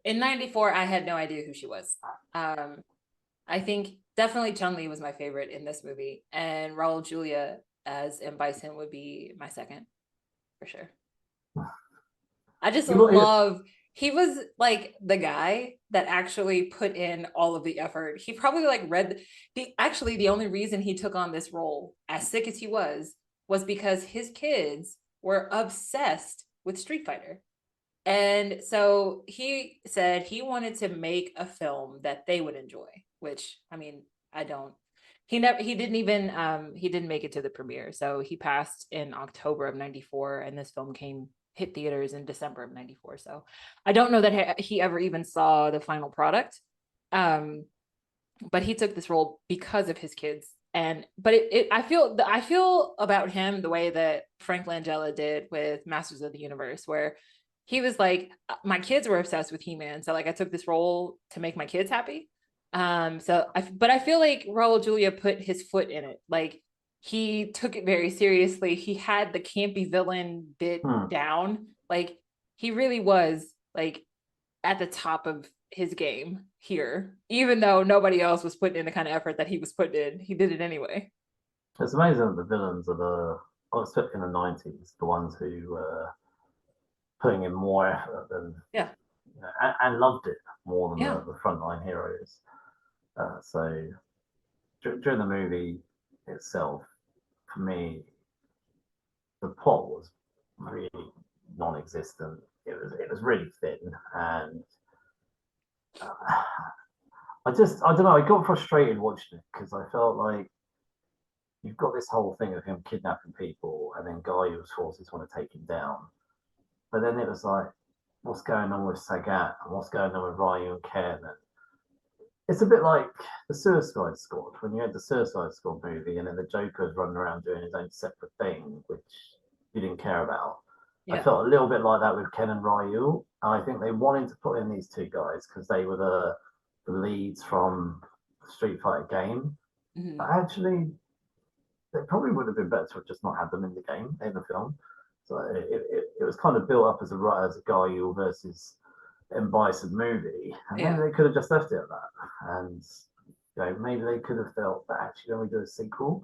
in '94, I had no idea who she was. I think definitely Chun-Li was my favorite in this movie, and Raul Julia as M. Bison would be my second, for sure. I just love, he was like the guy that actually put in all of the effort. He probably like read, the only reason he took on this role, as sick as he was because his kids were obsessed with Street Fighter. And so he said he wanted to make a film that they would enjoy, which, I mean, he didn't make it to the premiere. So he passed in October of '94, and this film hit theaters in December of '94. So I don't know that he ever even saw the final product. But he took this role because of his kids. I feel about him the way that Frank Langella did with Masters of the Universe, where he was like, my kids were obsessed with He-Man. So like I took this role to make my kids happy. But I feel like Raul Julia put his foot in it. Like he took it very seriously. He had the campy villain bit down. Like he really was like at the top of his game here, even though nobody else was putting in the kind of effort that he was putting in. He did it anyway. It's amazing that the villains are especially in the 90s, the ones who were putting in more effort than and loved it more than the frontline heroes. So during the movie itself, for me, the plot was really non-existent. It was really thin, and I don't know. I got frustrated watching it because I felt like you've got this whole thing of him kidnapping people, and then Gaiu's forces want to take him down. But then it was like, what's going on with Sagat and what's going on with Ryu and Ken? And it's a bit like the Suicide Squad, when you had the Suicide Squad movie and then the Joker's running around doing his own separate thing, which you didn't care about. I felt a little bit like that with Ken and Ryu. And I think they wanted to put in these two guys because they were the leads from the Street Fighter game. Mm-hmm. But actually, they probably would have been better to have just not had them in the film. So it was kind of built up as a Gaio versus M. Bison movie, and maybe they could have just left it at that. And maybe they could have felt that actually when we do a sequel,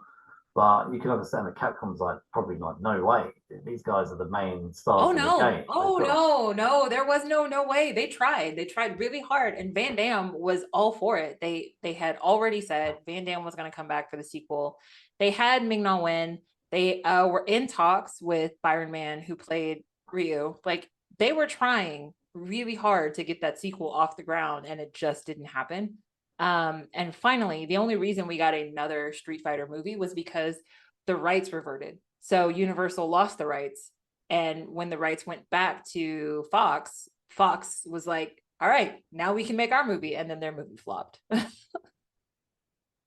but you can understand that Capcom's like probably like, no way, these guys are the main stars of the game. No, there was no way. They tried really hard, and Van Damme was all for it. They had already said Van Damme was going to come back for the sequel. They had Ming-Na Wen. They were in talks with Byron Mann, who played Ryu. Like they were trying really hard to get that sequel off the ground, and it just didn't happen. And finally, the only reason we got another Street Fighter movie was because the rights reverted. So Universal lost the rights. And when the rights went back to Fox, Fox was like, all right, now we can make our movie. And then their movie flopped. But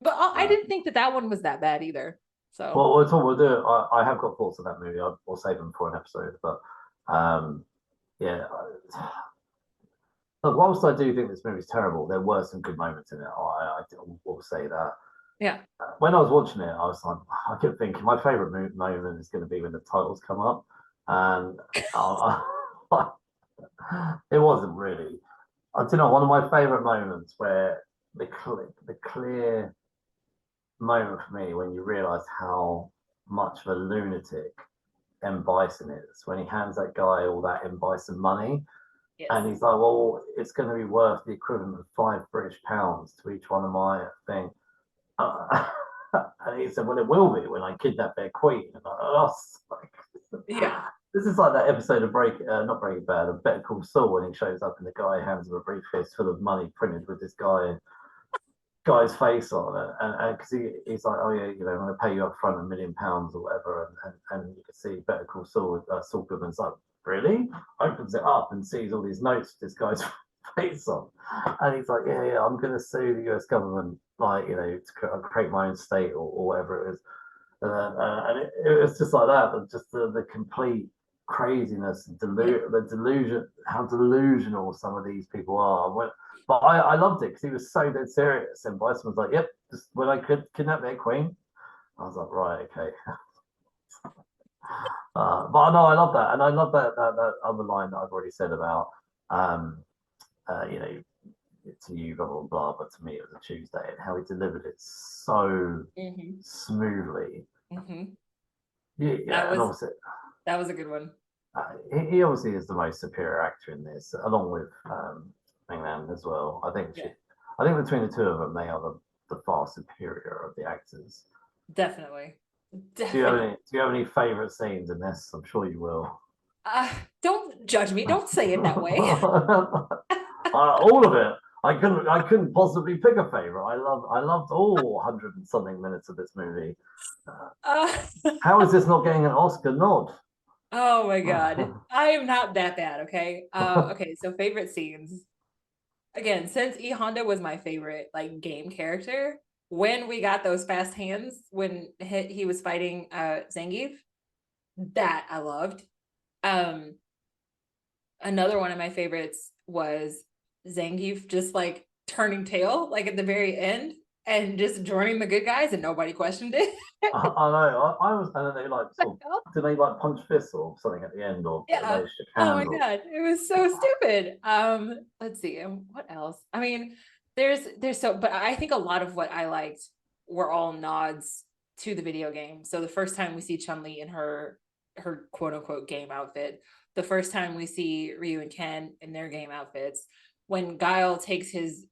I didn't think that one was that bad either. So well, that's what we'll do. I have got thoughts on that movie. We'll save them for an episode. But look, whilst I do think this movie's terrible, there were some good moments in it. I will say that. Yeah. When I was watching it, I was like, I kept thinking my favorite moment is going to be when the titles come up, and it wasn't really. I don't know. One of my favorite moments where the clear moment for me when you realize how much of a lunatic M. Bison is, when he hands that guy all that M. Bison money. Yes. And he's like, well, it's going to be worth the equivalent of £5 British to each one of my thing. And he said, well, it will be when I kidnap their queen. And I was like, This is like that episode of not Breaking Bad, of Better Call Saul, when he shows up and the guy hands him a briefcase full of money printed with this guy's face on it, and because he's like, oh yeah, I'm going to pay you up front £1 million or whatever, and you can see Better Call Saul, Saul Goodman's like, really? Opens it up and sees all these notes with this guy's face on, and he's like, yeah, I'm going to sue the US government, like, to create my own state or whatever it is, and it was just like that, but just the complete craziness, the delusion, how delusional some of these people are. But I loved it because he was so dead serious, and Bison was like, "Yep, just when I could kidnap their queen." I was like, "Right, okay." But no, I love that, and I love that other line that I've already said about, to you, blah blah blah, but to me it was a Tuesday, and how he delivered it so smoothly. Yeah, and obviously that was a good one. He obviously is the most superior actor in this, along with Ming as well. I think between the two of them, they are the far superior of the actors. Definitely. Do you have any favorite scenes in this? I'm sure you will. Don't judge me. Don't say it that way. All of it. I couldn't possibly pick a favorite. I loved all 100 and something minutes of this movie. How is this not getting an Oscar nod? Oh my God. I am not that bad, okay? Okay, so favorite scenes. Again, since E Honda was my favorite like game character, when we got those fast hands when he was fighting Zangief, that I loved. Another one of my favorites was Zangief just like turning tail like at the very end and just joining the good guys and nobody questioned it. I know. I was, and then they like, did they like punch fists or something at the end, or yeah? Oh my God, it was so stupid. Let's see, what else? I mean, there's so, but I think a lot of what I liked were all nods to the video game. So the first time we see Chun-Li in her quote unquote game outfit, the first time we see Ryu and Ken in their game outfits, when Guile takes his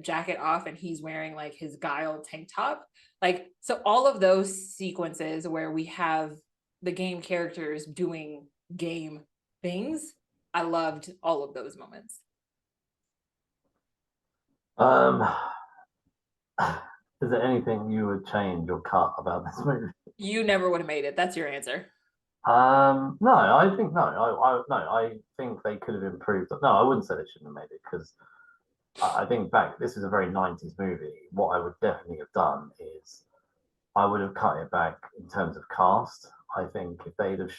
jacket off and he's wearing like his Guile tank top, like, so all of those sequences where we have the game characters doing game things, I loved all of those moments. Is there anything you would change or cut about this movie? You never would have made it. That's your answer. No, I think I think they could have improved. No, I wouldn't say they shouldn't have made it, because I think this is a very 90s movie. What I would definitely have done is I would have cut it back in terms of cast. I think if they'd have,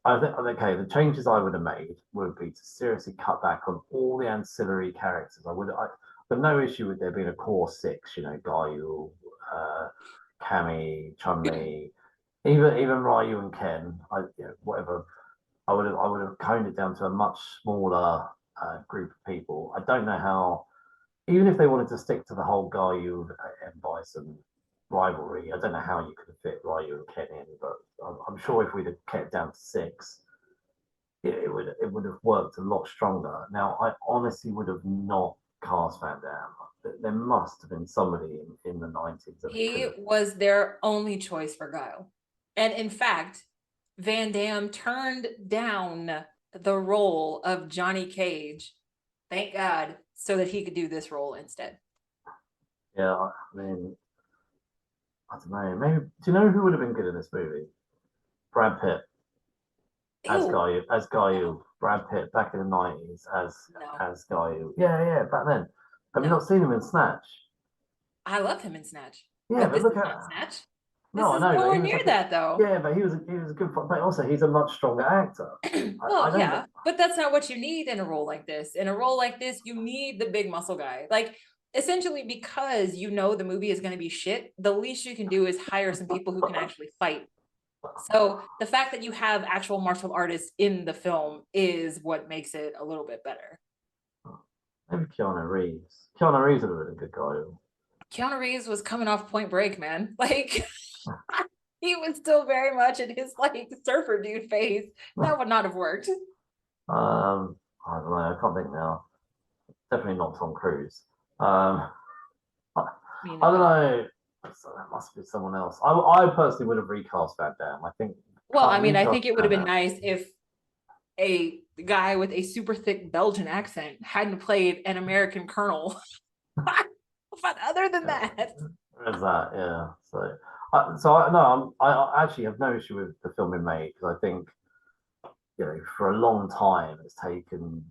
the changes I would have made would be to seriously cut back on all the ancillary characters. But no issue with there being a core six, Guile, Cammy, Chun-Li, even Ryu and Ken, whatever. I would have coned it down to a much smaller group of people. I don't know how, even if they wanted to stick to the whole Guile and Bison rivalry, I don't know how you could have fit Ryu and Ken in, but I'm sure if we'd have kept it down to 6, it would have worked a lot stronger. Now, I honestly would have not cast Van Damme. There must have been somebody in the 90s. He was their only choice for Guile. And in fact, Van Damme turned down the role of Johnny Cage, thank God, so that he could do this role instead. Yeah, I mean, I don't know. Maybe, do you know who would have been good in this movie? Brad Pitt as Guile. Brad Pitt back in the 90s as Guile. Yeah, back then. Have you not seen him in Snatch? I love him in Snatch. Yeah, but look at Snatch. No, I know. Nowhere near that though. Yeah, but he was a good. But also, he's a much stronger actor. Well, but that's not what you need in a role like this. In a role like this, you need the big muscle guy. Like, essentially, because the movie is going to be shit, the least you can do is hire some people who can actually fight. So the fact that you have actual martial artists in the film is what makes it a little bit better. Maybe Keanu Reeves. Keanu Reeves would have been a good guy. Keanu Reeves was coming off Point Break, man. Like, he was still very much in his like surfer dude phase. That would not have worked. I don't know. I can't think now. Definitely not Tom Cruise. I don't know. So that must be someone else. I personally would have recast Van Damme. I think Well, I mean, I Josh think it would have been Turner. nice if a guy with a super thick Belgian accent hadn't played an American colonel. But other than that, There's that, yeah. I actually have no issue with the film being made because I think, for a long time it's taken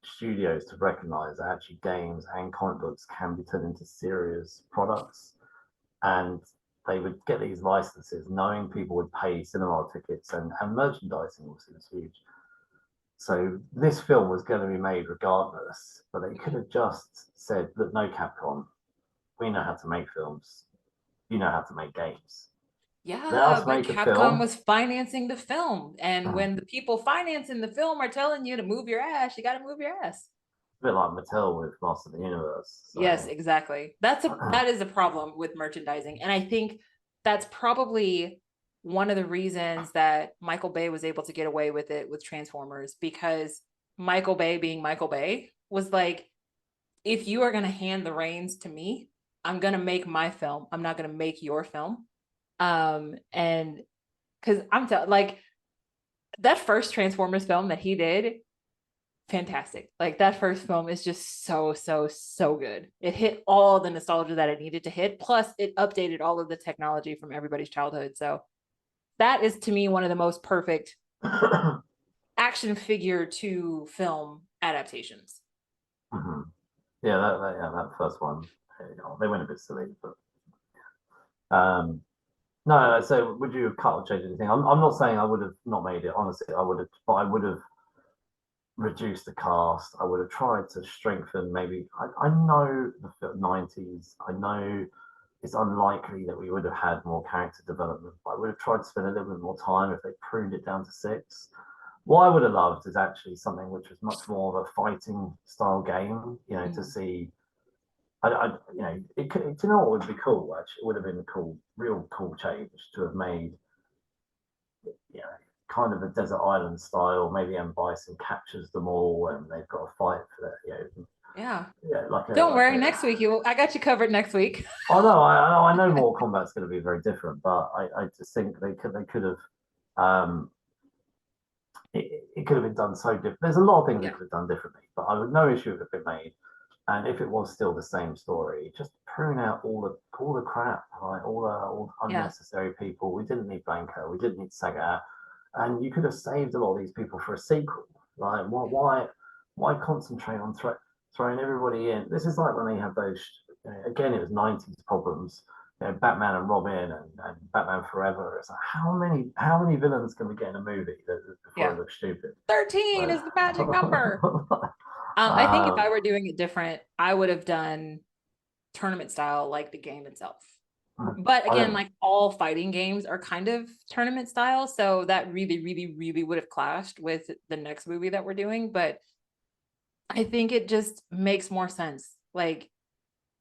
studios to recognize that actually games and comic books can be turned into serious products, and they would get these licenses knowing people would pay cinema tickets, and merchandising was huge. So this film was going to be made regardless, but they could have just said, look, no, Capcom, we know how to make films. You know how to make games. yeah, but Capcom was financing the film. And when the people financing the film are telling you to move your ass, you got to move your ass. A bit like Mattel with Master of the Universe. So. Yes, exactly. That is a problem with merchandising. And I think that's probably one of the reasons that Michael Bay was able to get away with it with Transformers, because Michael Bay, being Michael Bay, was like, if you are going to hand the reins to me, I'm going to make my film. I'm not going to make your film. And because like that first Transformers film that he did, fantastic. Like that first film is just so good. It hit all the nostalgia that it needed to hit. Plus it updated all of the technology from everybody's childhood. So that is, to me, one of the most perfect action figure to film adaptations. Mm-hmm. Yeah, that first one, they went a bit silly, but no. So, would you have cut or changed anything? I'm not saying I would have not made it. Honestly, I would have, but I would have reduced the cast. I would have tried to strengthen. Maybe I know the 90s. I know it's unlikely that we would have had more character development. But I would have tried to spend a little bit more time if they pruned it down to 6. What I would have loved is actually something which was much more of a fighting style game. To see. It could. Do you know what would be cool? Actually, it would have been a real cool change to have made. Kind of a desert island style. Maybe M. Bison captures them all, and they've got to fight for that. Yeah. Yeah. Don't worry. Next week, I got you covered. Next week. Oh no, I know Mortal Kombat's going to be very different, but I just think they could have. It could have been done so different. There's a lot of things they could have done differently, but I would no issue if it been made. And if it was still the same story, just prune out all the crap, like all the unnecessary people. We didn't need Blanca, we didn't need Sagat, and you could have saved a lot of these people for a sequel. Like, why concentrate on throwing everybody in? This is like when they have those. Again, it was 90s problems. Batman and Robin and Batman Forever. It's like, how many villains can we get in a movie before it looks stupid? 13 is the magic number. I think if I were doing it different, I would have done tournament style like the game itself. But again, like all fighting games are kind of tournament style. So that really would have clashed with the next movie that we're doing. But I think it just makes more sense. Like,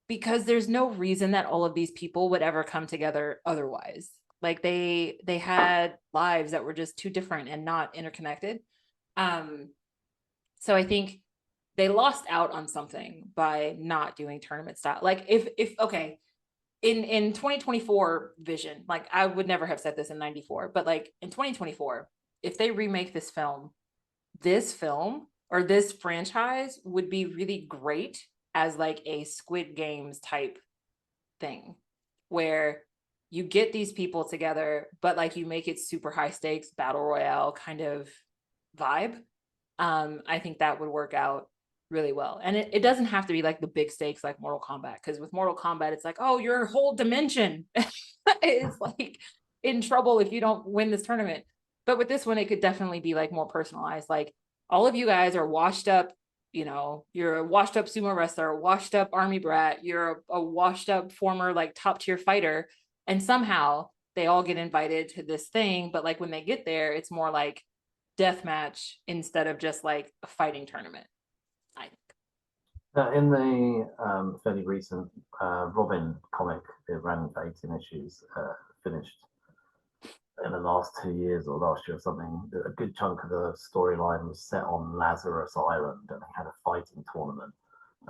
because there's no reason that all of these people would ever come together otherwise. Like they had lives that were just too different and not interconnected. So I think they lost out on something by not doing tournament style. Like if okay, in 2024 vision, like I would never have said this in 94, but like in 2024, if they remake this film or this franchise would be really great as like a Squid Games type thing, where you get these people together, but like you make it super high stakes battle royale kind of vibe. I think that would work out really well. And it doesn't have to be like the big stakes like Mortal Kombat, because with Mortal Kombat, it's like, oh, your whole dimension is like in trouble if you don't win this tournament. But with this one, it could definitely be like more personalized. Like all of you guys are washed up, you're a washed up sumo wrestler, a washed up army brat, you're a washed up former like top tier fighter. And somehow they all get invited to this thing. But like when they get there, it's more like death match instead of just like a fighting tournament. In the fairly recent Robin comic, it ran for 18 issues, finished in the last 2 years or last year or something. A good chunk of the storyline was set on Lazarus Island, and they had a fighting tournament,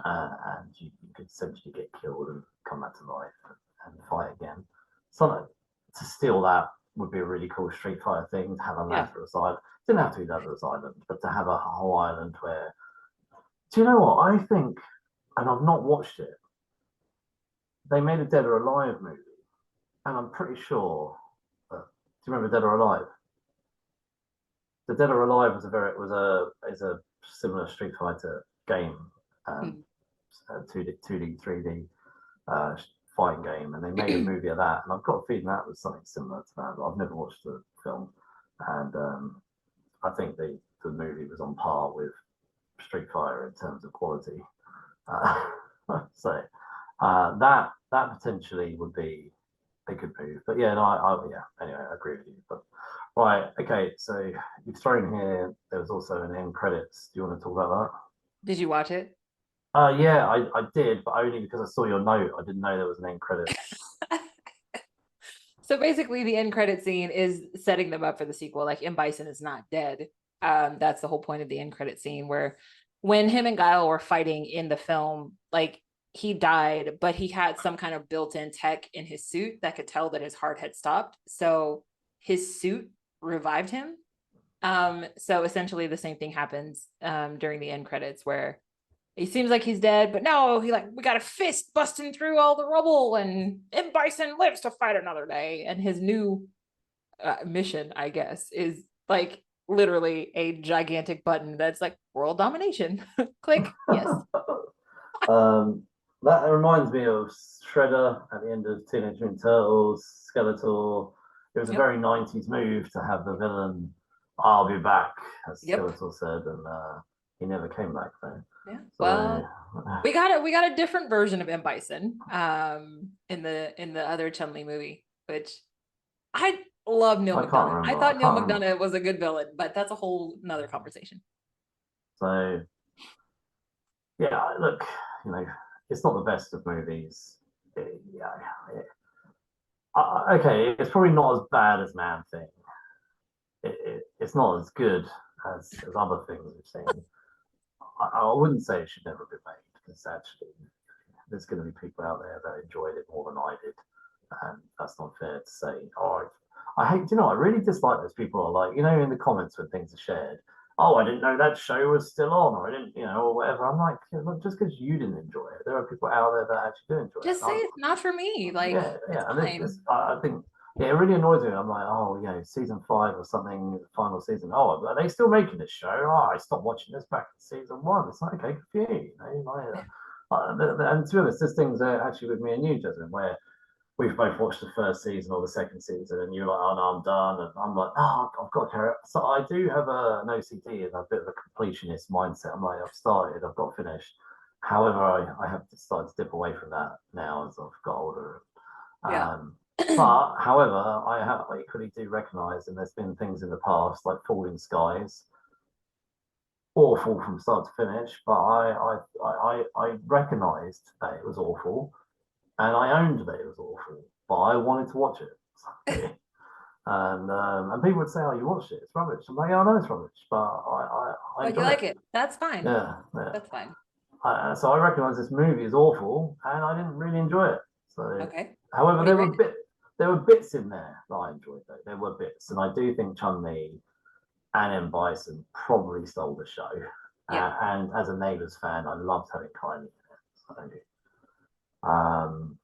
and you could essentially get killed and come back to life and fight again. So to steal that would be a really cool Street Fighter thing to have a Lazarus Island. Didn't have to be Lazarus Island, but to have a whole island where. Do you know what I think? And I've not watched it. They made a Dead or Alive movie, and I'm pretty sure. Do you remember Dead or Alive? The Dead or Alive is a similar Street Fighter game, 2D, 3D fighting game, and they made a movie of that. And I've got a feeling that was something similar to that. But I've never watched the film, and I think the movie was on par with Street Fighter in terms of quality. So that potentially would be a good move. But yeah, no, anyway, I agree with you. But right, okay, so you've thrown here. There was also an end credits. Do you want to talk about that? Did you watch it? Yeah, I did, but only because I saw your note. I didn't know there was an end credit. So basically, the end credit scene is setting them up for the sequel. Like, M. Bison is not dead. That's the whole point of the end credit scene, where when him and Guile were fighting in the film, like, he died, but he had some kind of built-in tech in his suit that could tell that his heart had stopped. So his suit revived him. So essentially the same thing happens during the end credits, where he seems like he's dead, but no, we got a fist busting through all the rubble, and M. Bison lives to fight another day. And his new mission, I guess, is like literally a gigantic button that's like world domination. Click. Yes. That reminds me of Shredder at the end of Teenage Mutant Turtles, Skeletor. It was a very 90s move to have the villain, "I'll be back," as Skeletor said, and he never came back though. Yeah. So, well, we got a different version of M. Bison in the other Chun-Li movie, which I love Neil McDonough. I thought Neil McDonough was a good villain, but that's a whole nother conversation. So yeah, look, it's not the best of movies. Okay, it's probably not as bad as Man Thing. It's not as good as other things we've seen. I wouldn't say it should never be made, because actually there's going to be people out there that enjoyed it more than I did, and that's not fair to say. I really dislike those people who are like, in the comments when things are shared, "Oh, I didn't know that show was still on," or "I didn't," or whatever. I'm like, look, just because you didn't enjoy it, there are people out there that actually do enjoy it. Just say it's not for me. Like, I think. Yeah, it really annoys me. I'm like, oh, season 5 or something, the final season. Oh, are they still making this show? Oh, I stopped watching this back in season 1. It's like, okay, good for you. And to be honest, there's things actually with me and you, Jasmin, where we've both watched the first season or the second season, and you're like, "Oh no, I'm done," and I'm like, "Oh, I've got to carry on." So I do have an OCD and a bit of a completionist mindset. I'm like, I've started, I've got to finish. However, I have started to dip away from that now as I've got older. But however, I equally do recognise, and there's been things in the past like Falling Skies, awful from start to finish. But I recognised that it was awful, and I owned that it was awful. But I wanted to watch it, and people would say, "Oh, you watched it? It's rubbish." I'm like, "Yeah, I know it's rubbish, but I you like it. That's fine. Yeah, that's fine." So I recognise this movie is awful, and I didn't really enjoy it. So, okay. However, there were bits in there that I enjoyed, though. There were bits, and I do think Chun-Li and M. Bison probably stole the show. Yeah. And as a Neighbours fan, I loved having Kylie in it. So,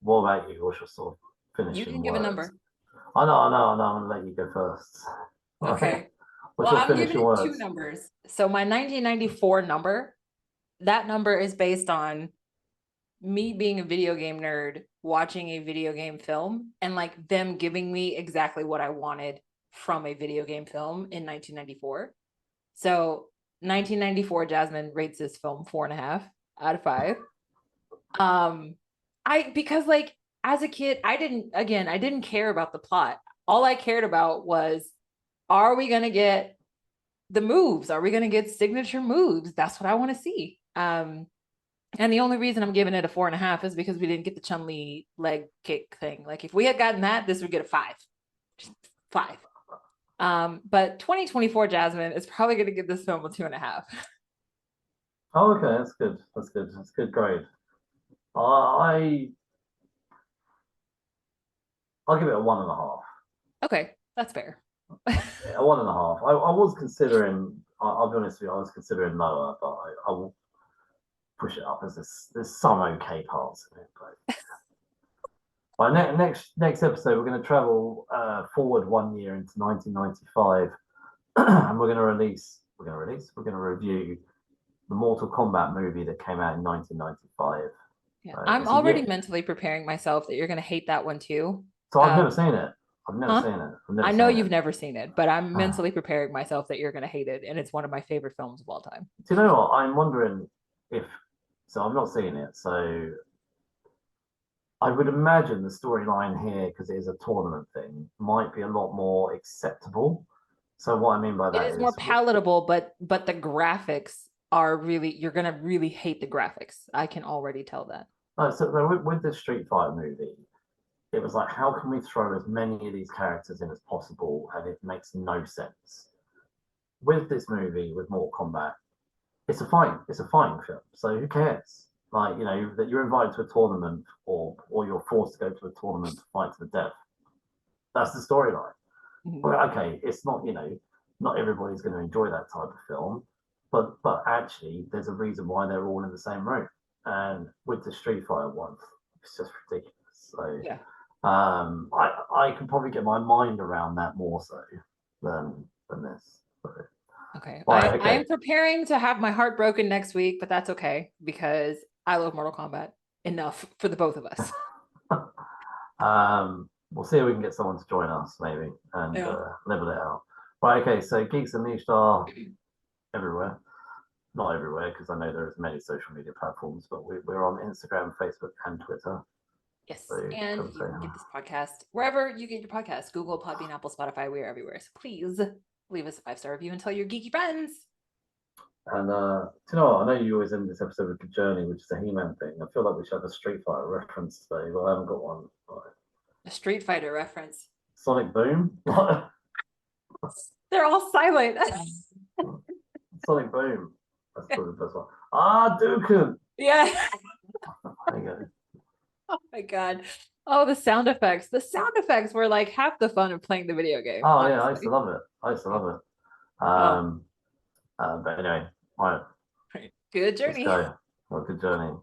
what about you? What's your sort of finishing? You can give a number. I know. I'm going to let you go first. Okay. Well, I'm giving it 2 numbers. So my 1994 number, that number is based on me being a video game nerd, watching a video game film, and like them giving me exactly what I wanted from a video game film in 1994. So 1994, Jasmin rates this film 4.5 out of 5. Because like as a kid, I didn't care about the plot. All I cared about was, are we going to get the moves? Are we going to get signature moves? That's what I want to see. And the only reason I'm giving it a 4.5 is because we didn't get the Chun-Li leg kick thing. Like if we had gotten that, this would get a 5. 5. But 2024 Jasmin is probably going to give this film a 2.5. Oh, okay, that's good. That's good grade. I'll give it a 1.5. Okay, that's fair. Yeah, 1.5. I was considering. I'll be honest with you. I was considering lower, but I will push it up. There's some okay parts in it, but. Right, next episode, we're going to travel forward 1 year into 1995, and we're going to review the Mortal Kombat movie that came out in 1995. Yeah, I'm already mentally preparing myself that you're going to hate that one too. So I've never seen it. I've never seen it. I know you've never seen it, but I'm mentally preparing myself that you're going to hate it, and it's one of my favorite films of all time. Do you know what? I'm wondering if. So I've not seen it, so. I would imagine the storyline here, because it is a tournament thing, might be a lot more acceptable. So what I mean by that is more palatable, but the graphics are really, you're gonna really hate the graphics. I can already tell that. So with the Street Fighter movie, it was like, how can we throw as many of these characters in as possible, and it makes no sense. With this movie, with Mortal Kombat, it's a fighting film. So who cares? Like, that you're invited to a tournament or you're forced to go to a tournament to fight to the death. That's the storyline. Mm-hmm. But okay, it's not, not everybody's going to enjoy that type of film, but actually there's a reason why they're all in the same room. And with the Street Fighter one, it's just ridiculous. So yeah. I can probably get my mind around that more so than this. So. Okay. I am preparing to have my heart broken next week, but that's okay because I love Mortal Kombat enough for the both of us. We'll see if we can get someone to join us, maybe, and level it out. Right, okay, so Geeks Unleashed are everywhere. Not everywhere, because I know there's many social media platforms, but we're on Instagram, Facebook, and Twitter. Yes, so and you can get this podcast wherever you get your podcast, Google, Podbean, Apple, Spotify, we're everywhere. So please leave us a 5-star review and tell your geeky friends. And you know what? I know you always end this episode with the journey, which is a He-Man thing. I feel like we should have a Street Fighter reference today, but I haven't got one. Right. A Street Fighter reference. Sonic Boom. They're all silent. Sonic Boom. That's probably the best one. Dukin. Yeah. There you go. Oh my god. Oh, the sound effects. The sound effects were like half the fun of playing the video game. Oh honestly. Yeah, I used to love it. But anyway, all right. Good journey. Let's go. Well, good journey.